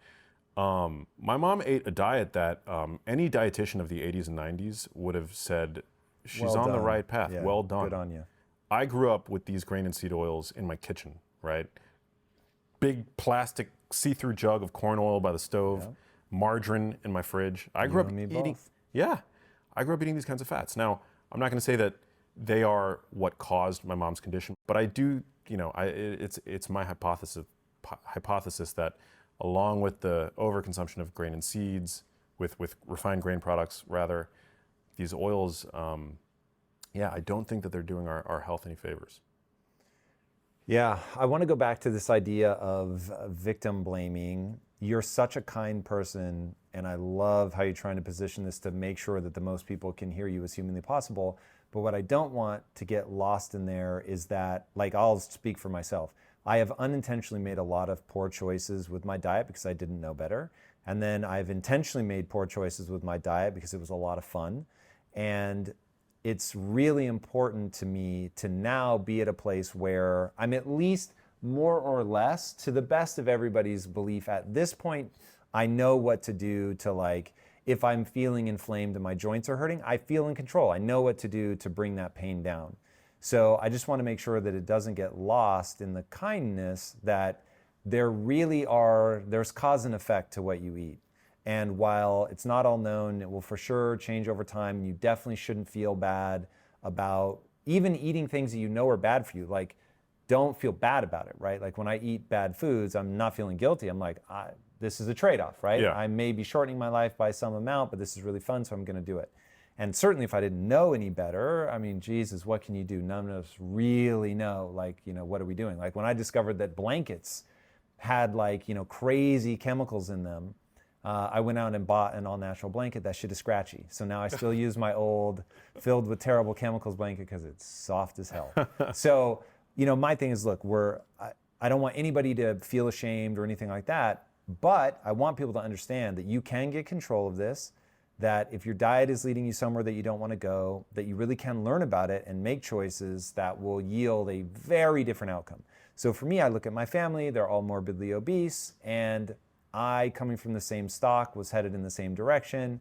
my mom ate a diet that any dietitian of the 80s and 90s would have said, she's on the right path. Yeah, well done. Good on you. I grew up with these grain and seed oils in my kitchen, right? Big plastic see-through jug of corn oil by the stove, margarine in my fridge. I grew up eating. Yeah, I grew up eating these kinds of fats. Now, I'm not going to say that they are what caused my mom's condition, but I do. It's my hypothesis that along with the overconsumption of grain and seeds, with refined grain products rather, these oils. I don't think that they're doing our health any favors. Yeah, I want to go back to this idea of victim blaming. You're such a kind person, and I love how you're trying to position this to make sure that the most people can hear you as humanly possible. But what I don't want to get lost in there is that, I'll speak for myself. I have unintentionally made a lot of poor choices with my diet because I didn't know better. And then I've intentionally made poor choices with my diet because it was a lot of fun. And it's really important to me to now be at a place where I'm at least more or less, to the best of everybody's belief at this point, I know what to do to if I'm feeling inflamed and my joints are hurting, I feel in control. I know what to do to bring that pain down. So I just want to make sure that it doesn't get lost in the kindness that there's cause and effect to what you eat. And while it's not all known, it will for sure change over time. You definitely shouldn't feel bad about even eating things that you know are bad for you. Don't feel bad about it, right? When I eat bad foods, I'm not feeling guilty. I'm this is a trade-off, right? Yeah. I may be shortening my life by some amount, but this is really fun, so I'm going to do it. And certainly if I didn't know any better, Jesus, what can you do? None of us really know, what are we doing? When I discovered that blankets had crazy chemicals in them, I went out and bought an all-natural blanket. That shit is scratchy. So now I still use my old, filled with terrible chemicals blanket because it's soft as hell. So, my thing is, look, I don't want anybody to feel ashamed or anything like that, but I want people to understand that you can get control of this, that if your diet is leading you somewhere that you don't want to go, that you really can learn about it and make choices that will yield a very different outcome. So for me, I look at my family, they're all morbidly obese, and I, coming from the same stock, was headed in the same direction,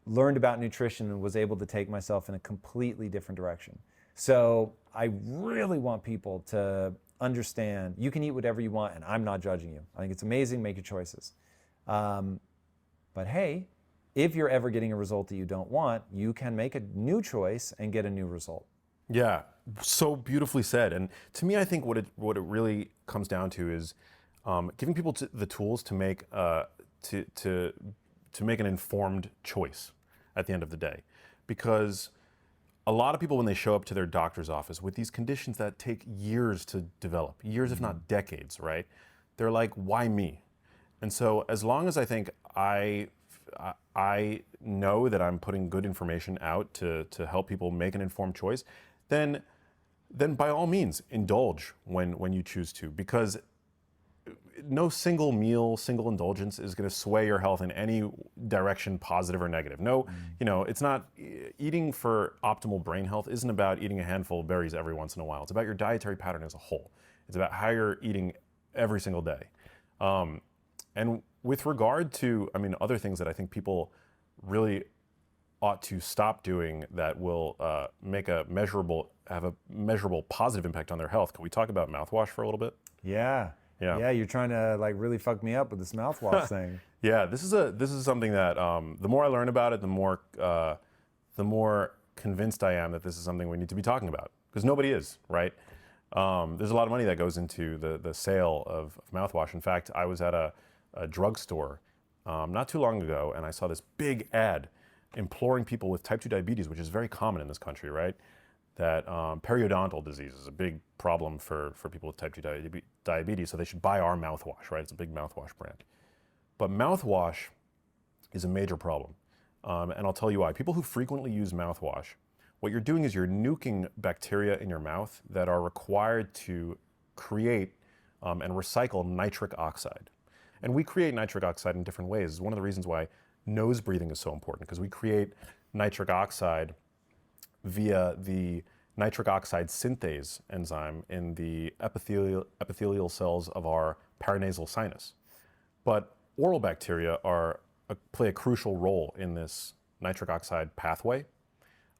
learned about nutrition, and was able to take myself in a completely different direction. So I really want people to understand you can eat whatever you want, and I'm not judging you. I think it's amazing, make your choices. But hey, if you're ever getting a result that you don't want, you can make a new choice and get a new result. Yeah, so beautifully said. And to me, I think what it really comes down to is giving people the tools to make to make an informed choice at the end of the day, because a lot of people, when they show up to their doctor's office with these conditions that take years to develop, years if not decades, right? They're like, why me? And so as long as I think I know that I'm putting good information out to help people make an informed choice, then by all means indulge when you choose to, because no single meal, single indulgence is going to sway your health in any direction, positive or negative. No, it's not, eating for optimal brain health isn't about eating a handful of berries every once in a while. It's about your dietary pattern as a whole. It's about how you're eating every single day. And with regard to, other things that I think people really ought to stop doing that will have a measurable positive impact on their health. Can we talk about mouthwash for a little bit? Yeah. Yeah, you're trying to really fuck me up with this mouthwash thing. Yeah, this is something that the more I learn about it, the more convinced I am that this is something we need to be talking about, because nobody is, right? There's a lot of money that goes into the sale of mouthwash. In fact, I was at a drugstore not too long ago, and I saw this big ad imploring people with type 2 diabetes, which is very common in this country, right? That periodontal disease is a big problem for people with type 2 diabetes, so they should buy our mouthwash, right? It's a big mouthwash brand. But mouthwash is a major problem, and I'll tell you why. People who frequently use mouthwash, what you're doing is you're nuking bacteria in your mouth that are required to create and recycle nitric oxide. And we create nitric oxide in different ways. It's one of the reasons why nose breathing is so important, because we create nitric oxide via the nitric oxide synthase enzyme in the epithelial cells of our paranasal sinus. But oral bacteria play a crucial role in this nitric oxide pathway.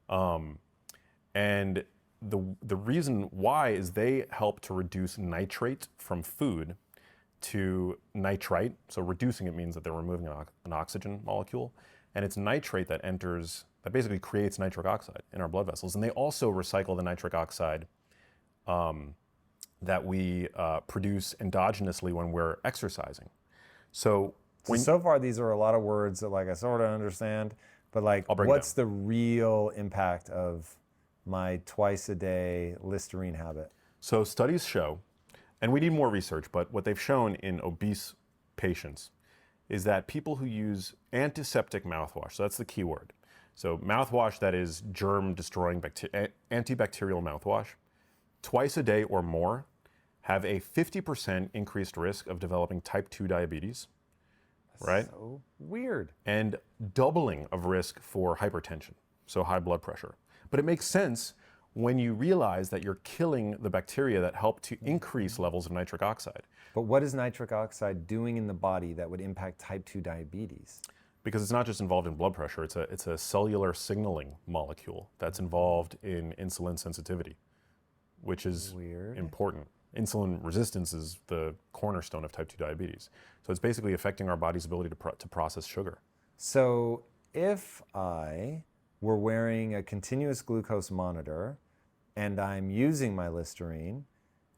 And the reason why is they help to reduce nitrate from food to nitrite. So reducing it means that they're removing an oxygen molecule, and it's nitrate that basically creates nitric oxide in our blood vessels. And they also recycle the nitric oxide that we produce endogenously when we're exercising. So far, these are a lot of words that I sort of understand, but what's the real impact of my twice a day Listerine habit? So studies show, and we need more research, but what they've shown in obese patients is that people who use antiseptic mouthwash, so that's the key word. So mouthwash that is germ-destroying antibacterial mouthwash, twice a day or more, have a 50% increased risk of developing type 2 diabetes, right? So weird. And doubling of risk for hypertension, so high blood pressure. But it makes sense when you realize that you're killing the bacteria that help to increase levels of nitric oxide. But what is nitric oxide doing in the body that would impact type 2 diabetes? Because it's not just involved in blood pressure, it's a cellular signaling molecule that's involved in insulin sensitivity, which is important. Insulin resistance is the cornerstone of type 2 diabetes. So it's basically affecting our body's ability to process sugar. So if I were wearing a continuous glucose monitor and I'm using my Listerine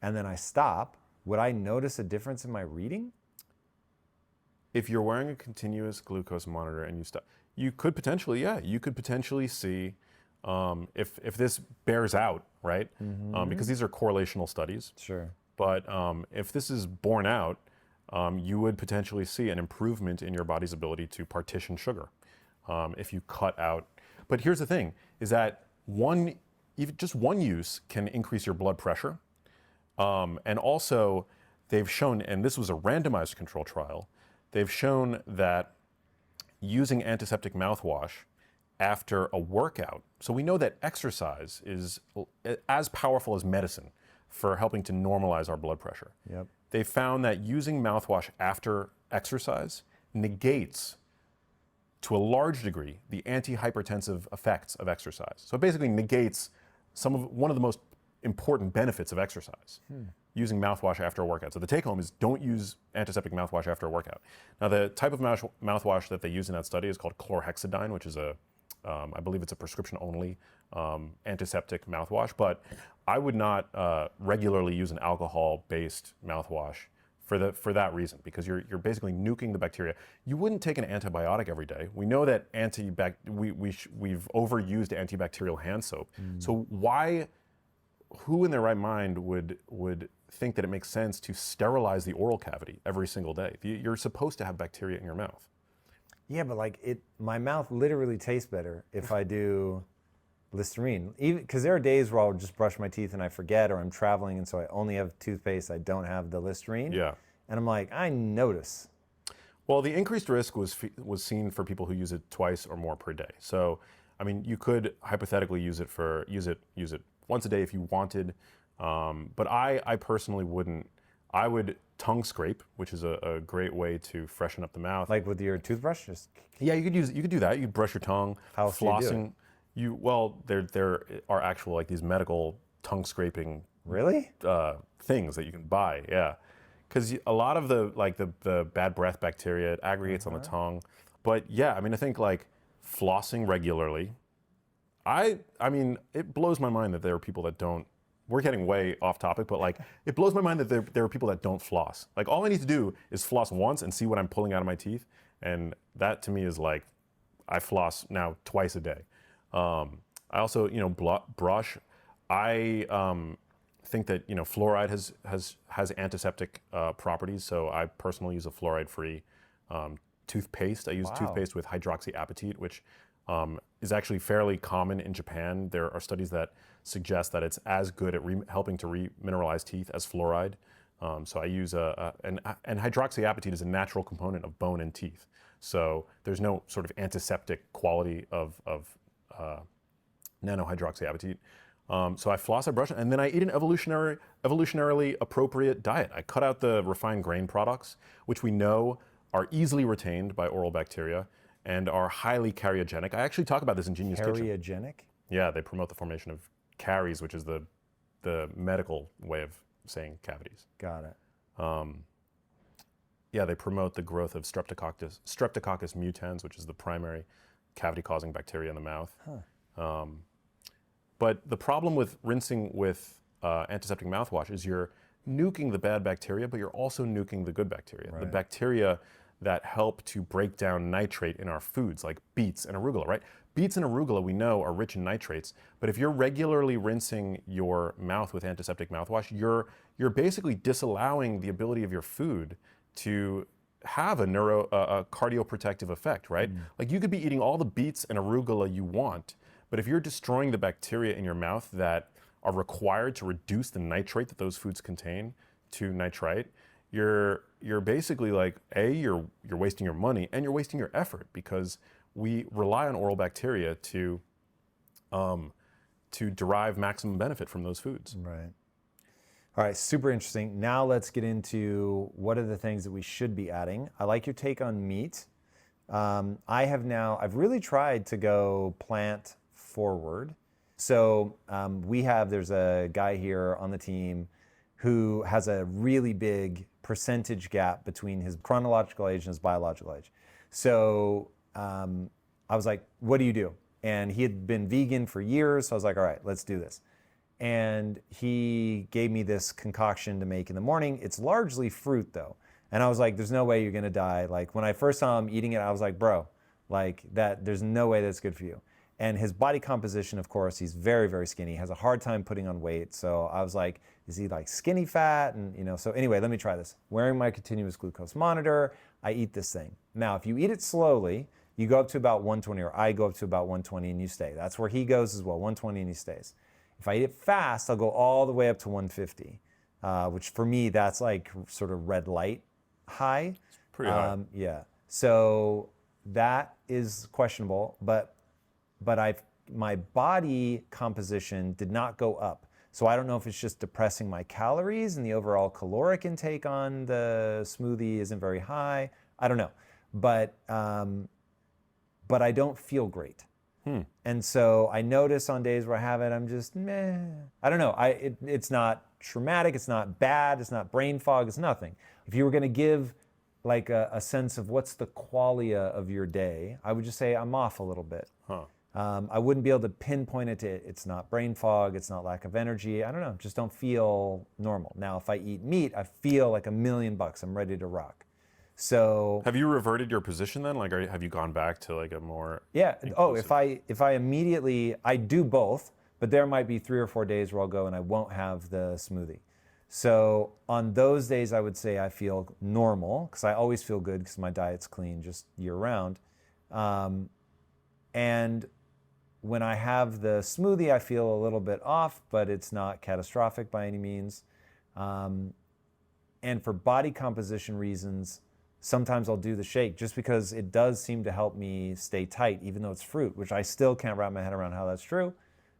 and then I stop, would I notice a difference in my reading? If you're wearing a continuous glucose monitor and you stop, you could potentially see if this bears out, right? Because these are correlational studies. Sure. But if this is borne out, you would potentially see an improvement in your body's ability to partition sugar if you cut out. But here's the thing, is that just one use can increase your blood pressure. And also, they've shown, and this was a randomized control trial, they've shown that using antiseptic mouthwash after a workout, so we know that exercise is as powerful as medicine for helping to normalize our blood pressure. Yep. They found that using mouthwash after exercise negates, to a large degree, the antihypertensive effects of exercise. So it basically negates one of the most important benefits of exercise, using mouthwash after a workout. So the take home is don't use antiseptic mouthwash after a workout. Now the type of mouthwash that they use in that study is called chlorhexidine, which is a I believe it's a prescription-only antiseptic mouthwash, but I would not regularly use an alcohol-based mouthwash for that reason, because you're basically nuking the bacteria. You wouldn't take an antibiotic every day. We know that we've overused antibacterial hand soap. So who in their right mind would think that it makes sense to sterilize the oral cavity every single day? You're supposed to have bacteria in your mouth. Yeah, but like my mouth literally tastes better if I do Listerine. Even because there are days where I'll just brush my teeth and I forget, or I'm traveling and so I only have toothpaste. I don't have the Listerine. Yeah. And I'm like, I notice. Well, the increased risk was seen for people who use it twice or more per day. So, I mean, you could hypothetically use it once a day if you wanted, but I personally wouldn't. I would tongue scrape, which is a great way to freshen up the mouth. Like with your toothbrush? Yeah, you could do that. You brush your tongue. How else do you do it? Well, there are actual like these medical tongue scraping Really? things that you can buy. Yeah, because a lot of the bad breath bacteria, it aggregates on the tongue. But yeah, I mean, I think like flossing regularly. I mean, it blows my mind that there are people that don't. We're getting way off topic, but like it blows my mind that there are people that don't floss. Like all I need to do is floss once and see what I'm pulling out of my teeth, and that to me is like I floss now twice a day. I also, brush. I think that fluoride has antiseptic properties, so I personally use a fluoride-free toothpaste. I use toothpaste with hydroxyapatite, which is actually fairly common in Japan. There are studies that suggest that it's as good at helping to remineralize teeth as fluoride. So I use and hydroxyapatite is a natural component of bone and teeth. So there's no sort of antiseptic quality of nanohydroxyapatite. So I floss, I brush, and then I eat an evolutionarily appropriate diet. I cut out the refined grain products, which we know are easily retained by oral bacteria and are highly cariogenic. I actually talk about this in Genius Kitchen. Cariogenic? Yeah, they promote the formation of caries, which is the medical way of saying cavities. Got it. Yeah, they promote the growth of Streptococcus mutans, which is the primary cavity-causing bacteria in the mouth. Huh. But the problem with rinsing with antiseptic mouthwash is you're nuking the bad bacteria, but you're also nuking the good bacteria. Right. The bacteria that help to break down nitrate in our foods, like beets and arugula, right? Beets and arugula, we know, are rich in nitrates, but if you're regularly rinsing your mouth with antiseptic mouthwash, you're basically disallowing the ability of your food to have a cardioprotective effect, right? Like you could be eating all the beets and arugula you want, but if you're destroying the bacteria in your mouth that are required to reduce the nitrate that those foods contain to nitrite, you're basically like, you're wasting your money and you're wasting your effort, because we rely on oral bacteria to derive maximum benefit from those foods. Right. All right, super interesting. Now let's get into what are the things that we should be adding. I like your take on meat. I've really tried to go plant forward. So there's a guy here on the team who has a really big percentage gap between his chronological age and his biological age. So I was like, what do you do? And he had been vegan for years. So I was like, all right, let's do this. And he gave me this concoction to make in the morning. It's largely fruit though. And I was like, there's no way you're gonna die. Like when I first saw him eating it, I was like, bro, like that, there's no way that's good for you. And his body composition, of course, he's very, very skinny, has a hard time putting on weight. So I was like, is he like skinny fat? And so anyway, let me try this. Wearing my continuous glucose monitor, I eat this thing. Now, if you eat it slowly, you go up to about 120, or I go up to about 120 and you stay. That's where he goes as well, 120 and he stays. If I eat it fast, I'll go all the way up to 150, which for me, that's like sort of red light high. Pretty high. Yeah. So that is questionable, but my body composition did not go up. So I don't know if it's just depressing my calories and the overall caloric intake on the smoothie isn't very high. I don't know, but I don't feel great. And so I notice on days where I have it, I'm just meh. I don't know. It's not traumatic. It's not bad. It's not brain fog. It's nothing. If you were going to give like a sense of what's the qualia of your day, I would just say I'm off a little bit. I wouldn't be able to pinpoint it to it's not brain fog, it's not lack of energy. I don't know, just don't feel normal. Now, if I eat meat, I feel like $1,000,000. I'm ready to rock. So Have you reverted your position then? Like, have you gone back to like a more yeah. Oh, inclusive- if I immediately, I do both, but there might be 3 or 4 days where I'll go and I won't have the smoothie. So on those days, I would say I feel normal because I always feel good because my diet's clean just year round. And when I have the smoothie, I feel a little bit off, but it's not catastrophic by any means. And for body composition reasons, sometimes I'll do the shake just because it does seem to help me stay tight, even though it's fruit, which I still can't wrap my head around how that's true.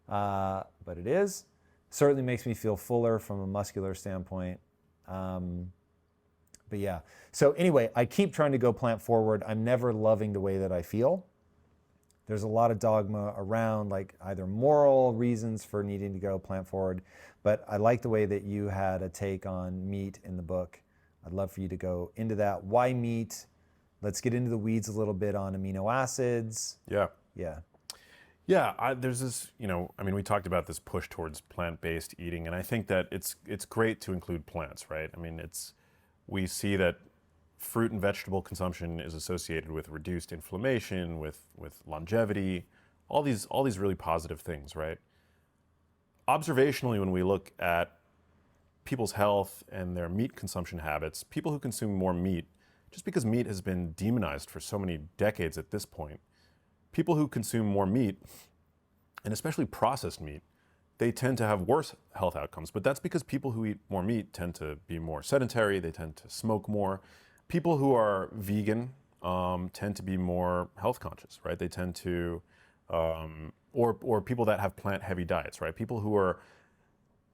But it is. Certainly makes me feel fuller from a muscular standpoint. But yeah. So anyway, I keep trying to go plant forward. I'm never loving the way that I feel. There's a lot of dogma around like either moral reasons for needing to go plant forward, but I like the way that you had a take on meat in the book. I'd love for you to go into that. Why meat? Let's get into the weeds a little bit on amino acids. Yeah. Yeah. Yeah, there's this, I mean, we talked about this push towards plant-based eating, and I think that it's great to include plants, right? I mean, we see that fruit and vegetable consumption is associated with reduced inflammation, with longevity, all these really positive things, right? Observationally, when we look at people's health and their meat consumption habits, people who consume more meat, just because meat has been demonized for so many decades at this point, people who consume more meat, and especially processed meat, they tend to have worse health outcomes. But that's because people who eat more meat tend to be more sedentary, they tend to smoke more. People who are vegan tend to be more health conscious, right? They tend to, or people that have plant-heavy diets, right? People who are,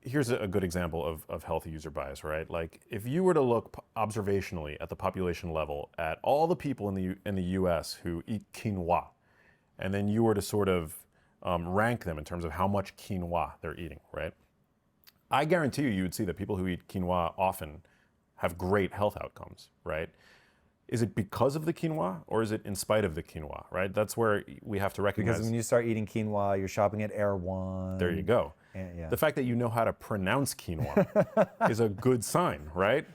here's a good example of healthy user bias, right? Like if you were to look observationally at the population level at all the people in the US who eat quinoa, and then you were to sort of rank them in terms of how much quinoa they're eating, right? I guarantee you would see that people who eat quinoa often have great health outcomes, right? Is it because of the quinoa or is it in spite of the quinoa, right? That's where we have to recognize. Because when you start eating quinoa, you're shopping at Air One. There you go. Yeah. The fact that you know how to pronounce quinoa is a good sign, right?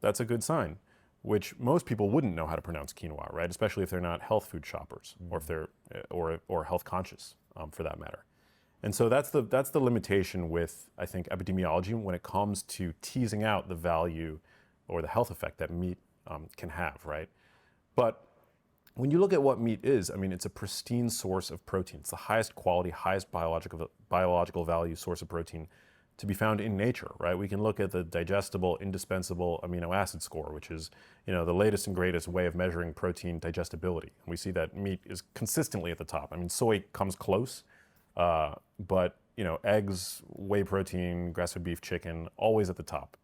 That's a good sign, which most people wouldn't know how to pronounce quinoa, right? Especially if they're not health food shoppers or if they're or health conscious, for that matter. And so that's the limitation with, I think, epidemiology when it comes to teasing out the value or the health effect that meat can have, right? But when you look at what meat is, I mean, it's a pristine source of protein. It's the highest quality, highest biological value source of protein to be found in nature, right? We can look at the digestible, indispensable amino acid score, which is, the latest and greatest way of measuring protein digestibility. And we see that meat is consistently at the top. I mean, soy comes close, but eggs, whey protein, grass-fed beef, chicken, always at the top.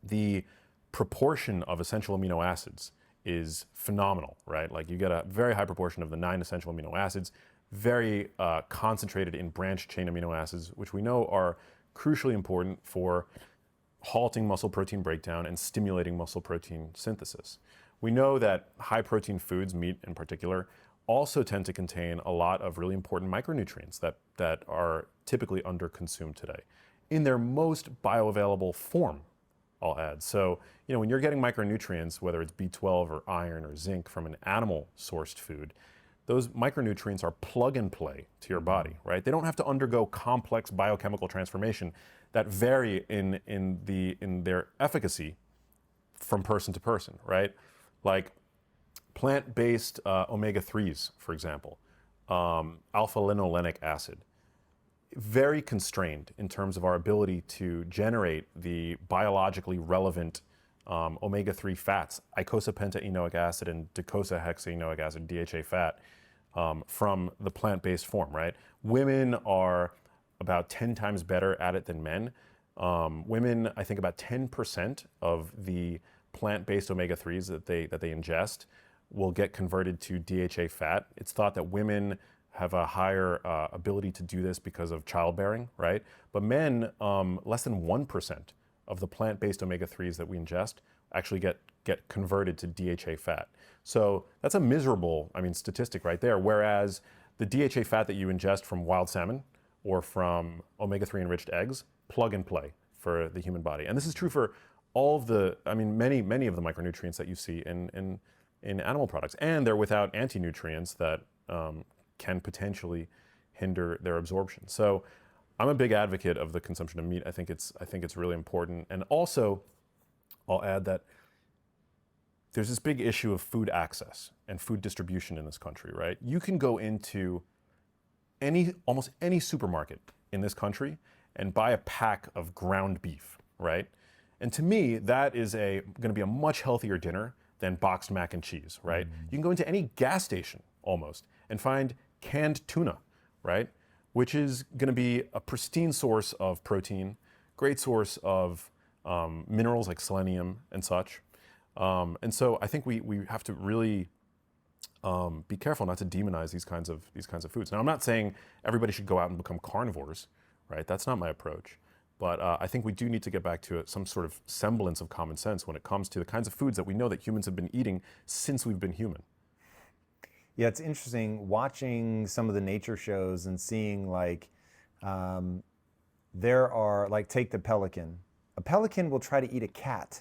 The proportion of essential amino acids is phenomenal, right? Like you get a very high proportion of the 9 essential amino acids, very concentrated in branched chain amino acids, which we know are crucially important for halting muscle protein breakdown and stimulating muscle protein synthesis. We know that high protein foods, meat in particular, also tend to contain a lot of really important micronutrients that are typically underconsumed today in their most bioavailable form, I'll add. So, when you're getting micronutrients, whether it's B12 or iron or zinc from an animal-sourced food, those micronutrients are plug and play to your body, right? They don't have to undergo complex biochemical transformation that vary in their efficacy from person to person, right? Like plant-based omega-3s, for example, alpha-linolenic acid, very constrained in terms of our ability to generate the biologically relevant omega-3 fats, icosapentaenoic acid and docosahexaenoic acid, DHA fat, from the plant-based form, right? Women are about 10 times better at it than men. Women, I think about 10% of the plant-based omega-3s that they ingest will get converted to DHA fat. It's thought that women have a higher ability to do this because of childbearing, right? But men, less than 1% of the plant-based omega-3s that we ingest actually get get converted to DHA fat. So that's a miserable, statistic right there. Whereas the DHA fat that you ingest from wild salmon or from omega-3 enriched eggs, plug and play for the human body. And this is true for all of the, many of the micronutrients that you see in animal products. And they're without anti-nutrients that can potentially hinder their absorption. So I'm a big advocate of the consumption of meat. I think it's really important. And also, I'll add that there's this big issue of food access and food distribution in this country, right? You can go into almost any supermarket in this country and buy a pack of ground beef, right? And to me, that is going to be a much healthier dinner than boxed mac and cheese, right? You can go into any gas station almost and find canned tuna, right? Which is going to be a pristine source of protein, great source of minerals like selenium and such. And so I think we have to really be careful not to demonize these kinds of foods. Now, I'm not saying everybody should go out and become carnivores, right? That's not my approach. But I think we do need to get back to some sort of semblance of common sense when it comes to the kinds of foods that we know that humans have been eating since we've been human. Yeah, it's interesting watching some of the nature shows and seeing there are, take the pelican. A pelican will try to eat a cat.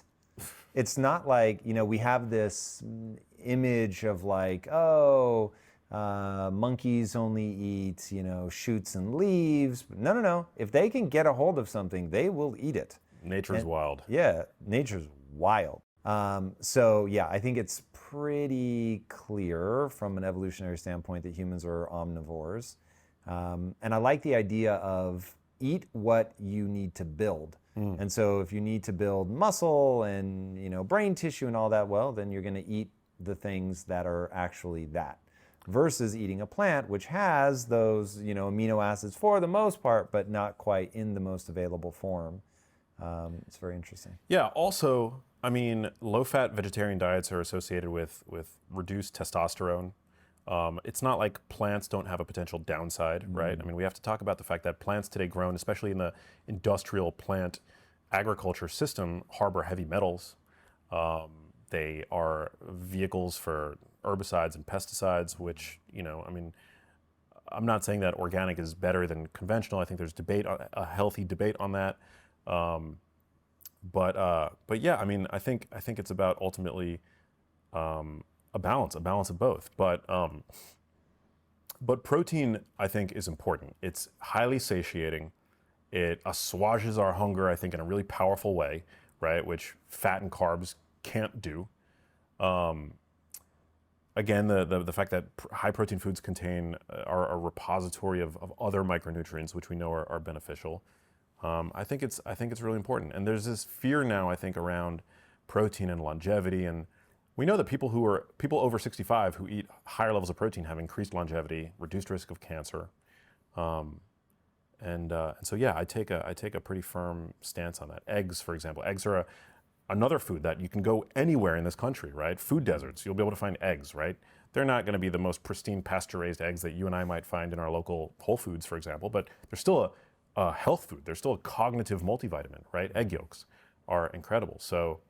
It's not like, we have this image of monkeys only eat, shoots and leaves. No. If they can get a hold of something, they will eat it. Nature's wild. Yeah, nature's wild. I think it's pretty clear from an evolutionary standpoint that humans are omnivores. And I like the idea of eat what you need to build. And so if you need to build muscle and brain tissue and all that, well, then you're going to eat the things that are actually that. Versus eating a plant, which has those amino acids for the most part, but not quite in the most available form. It's very interesting. Yeah. Also, low-fat vegetarian diets are associated with reduced testosterone. It's not like plants don't have a potential downside, right? We have to talk about the fact that plants today grown, especially in the industrial plant agriculture system, harbor heavy metals. They are vehicles for herbicides and pesticides, which, I'm not saying that organic is better than conventional. I think there's a healthy debate on that. But yeah, I think it's about ultimately a balance of both. But protein, I think, is important. It's highly satiating. It assuages our hunger, I think, in a really powerful way, right? Which fat and carbs can't do. Again, the fact that high protein foods contain are a repository of other micronutrients, which we know are beneficial. I think it's really important. And there's this fear now, I think, around protein and longevity. And we know that people over 65 who eat higher levels of protein have increased longevity, reduced risk of cancer. And so yeah, I take a pretty firm stance on that. Eggs, for example, eggs are another food that you can go anywhere in this country, right? Food deserts, you'll be able to find eggs, right? They're not going to be the most pristine pasture-raised eggs that you and I might find in our local Whole Foods, for example, but they're still a health food. They're still a cognitive multivitamin, right? Egg yolks are incredible. So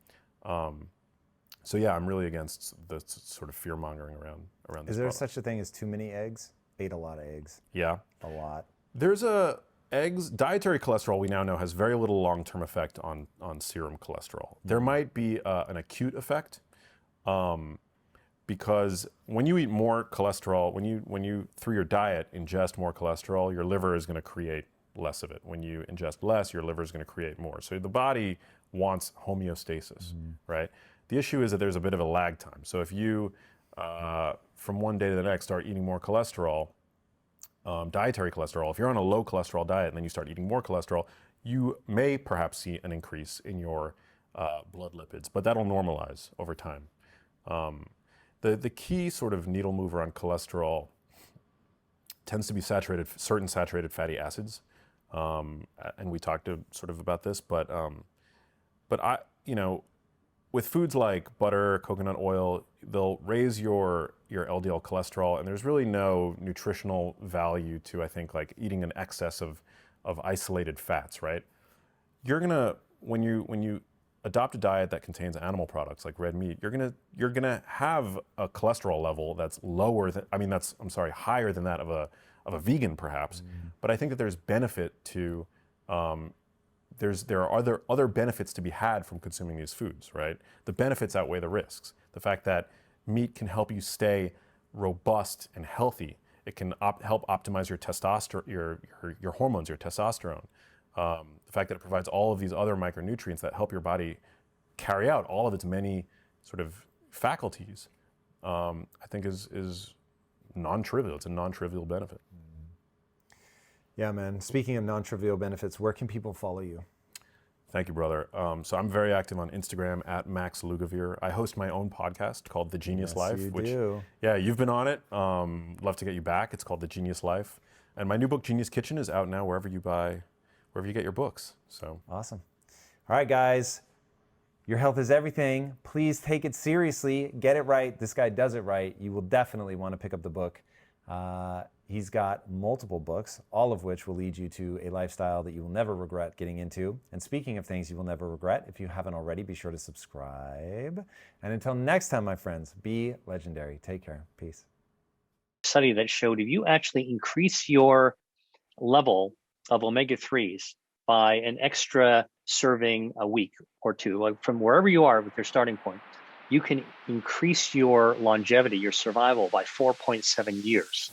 yeah, I'm really against the sort of fear-mongering around this. Is there product. such a thing as too many eggs? Ate a lot of eggs. Yeah. A lot. There's dietary cholesterol we now know has very little long-term effect on serum cholesterol. There might be an acute effect because when you eat more cholesterol, when you through your diet ingest more cholesterol, your liver is going to create less of it. When you ingest less, your liver is going to create more. So the body wants homeostasis, right? The issue is that there's a bit of a lag time. So if you, from one day to the next, start eating more cholesterol, dietary cholesterol, if you're on a low cholesterol diet and then you start eating more cholesterol, you may perhaps see an increase in your blood lipids, but that'll normalize over time. The key sort of needle mover on cholesterol tends to be certain saturated fatty acids, and we talked sort of about this, but I, with foods like butter, coconut oil, they'll raise your LDL cholesterol, and there's really no nutritional value to, I think, like eating an excess of isolated fats, right? You're gonna, when you adopt a diet that contains animal products like red meat, you're gonna have a cholesterol level that's lower than, higher than that of a vegan perhaps. But I think that there's benefit to, there are other benefits to be had from consuming these foods, right? The benefits outweigh the risks. The fact that meat can help you stay robust and healthy. It can help optimize your testosterone, your hormones, your testosterone. The fact that it provides all of these other micronutrients that help your body carry out all of its many sort of faculties, I think is non-trivial. It's a non-trivial benefit. Yeah, man. Speaking of non-trivial benefits, where can people follow you? Thank you, brother. So I'm very active on Instagram at Max Lugavere. I host my own podcast called The Genius Life. You do. Yeah, you've been on it. Love to get you back. It's called The Genius Life. And my new book, Genius Kitchen, is out now wherever you get your books. So awesome. All right, guys. Your health is everything. Please take it seriously. Get it right. This guy does it right. You will definitely want to pick up the book. He's got multiple books, all of which will lead you to a lifestyle that you will never regret getting into. And speaking of things you will never regret, if you haven't already, be sure to subscribe. And until next time, my friends, be legendary. Take care. Peace. Study that showed if you actually increase your level of omega-3s by an extra serving a week or two, like from wherever you are with your starting point, you can increase your longevity, your survival by 4.7 years.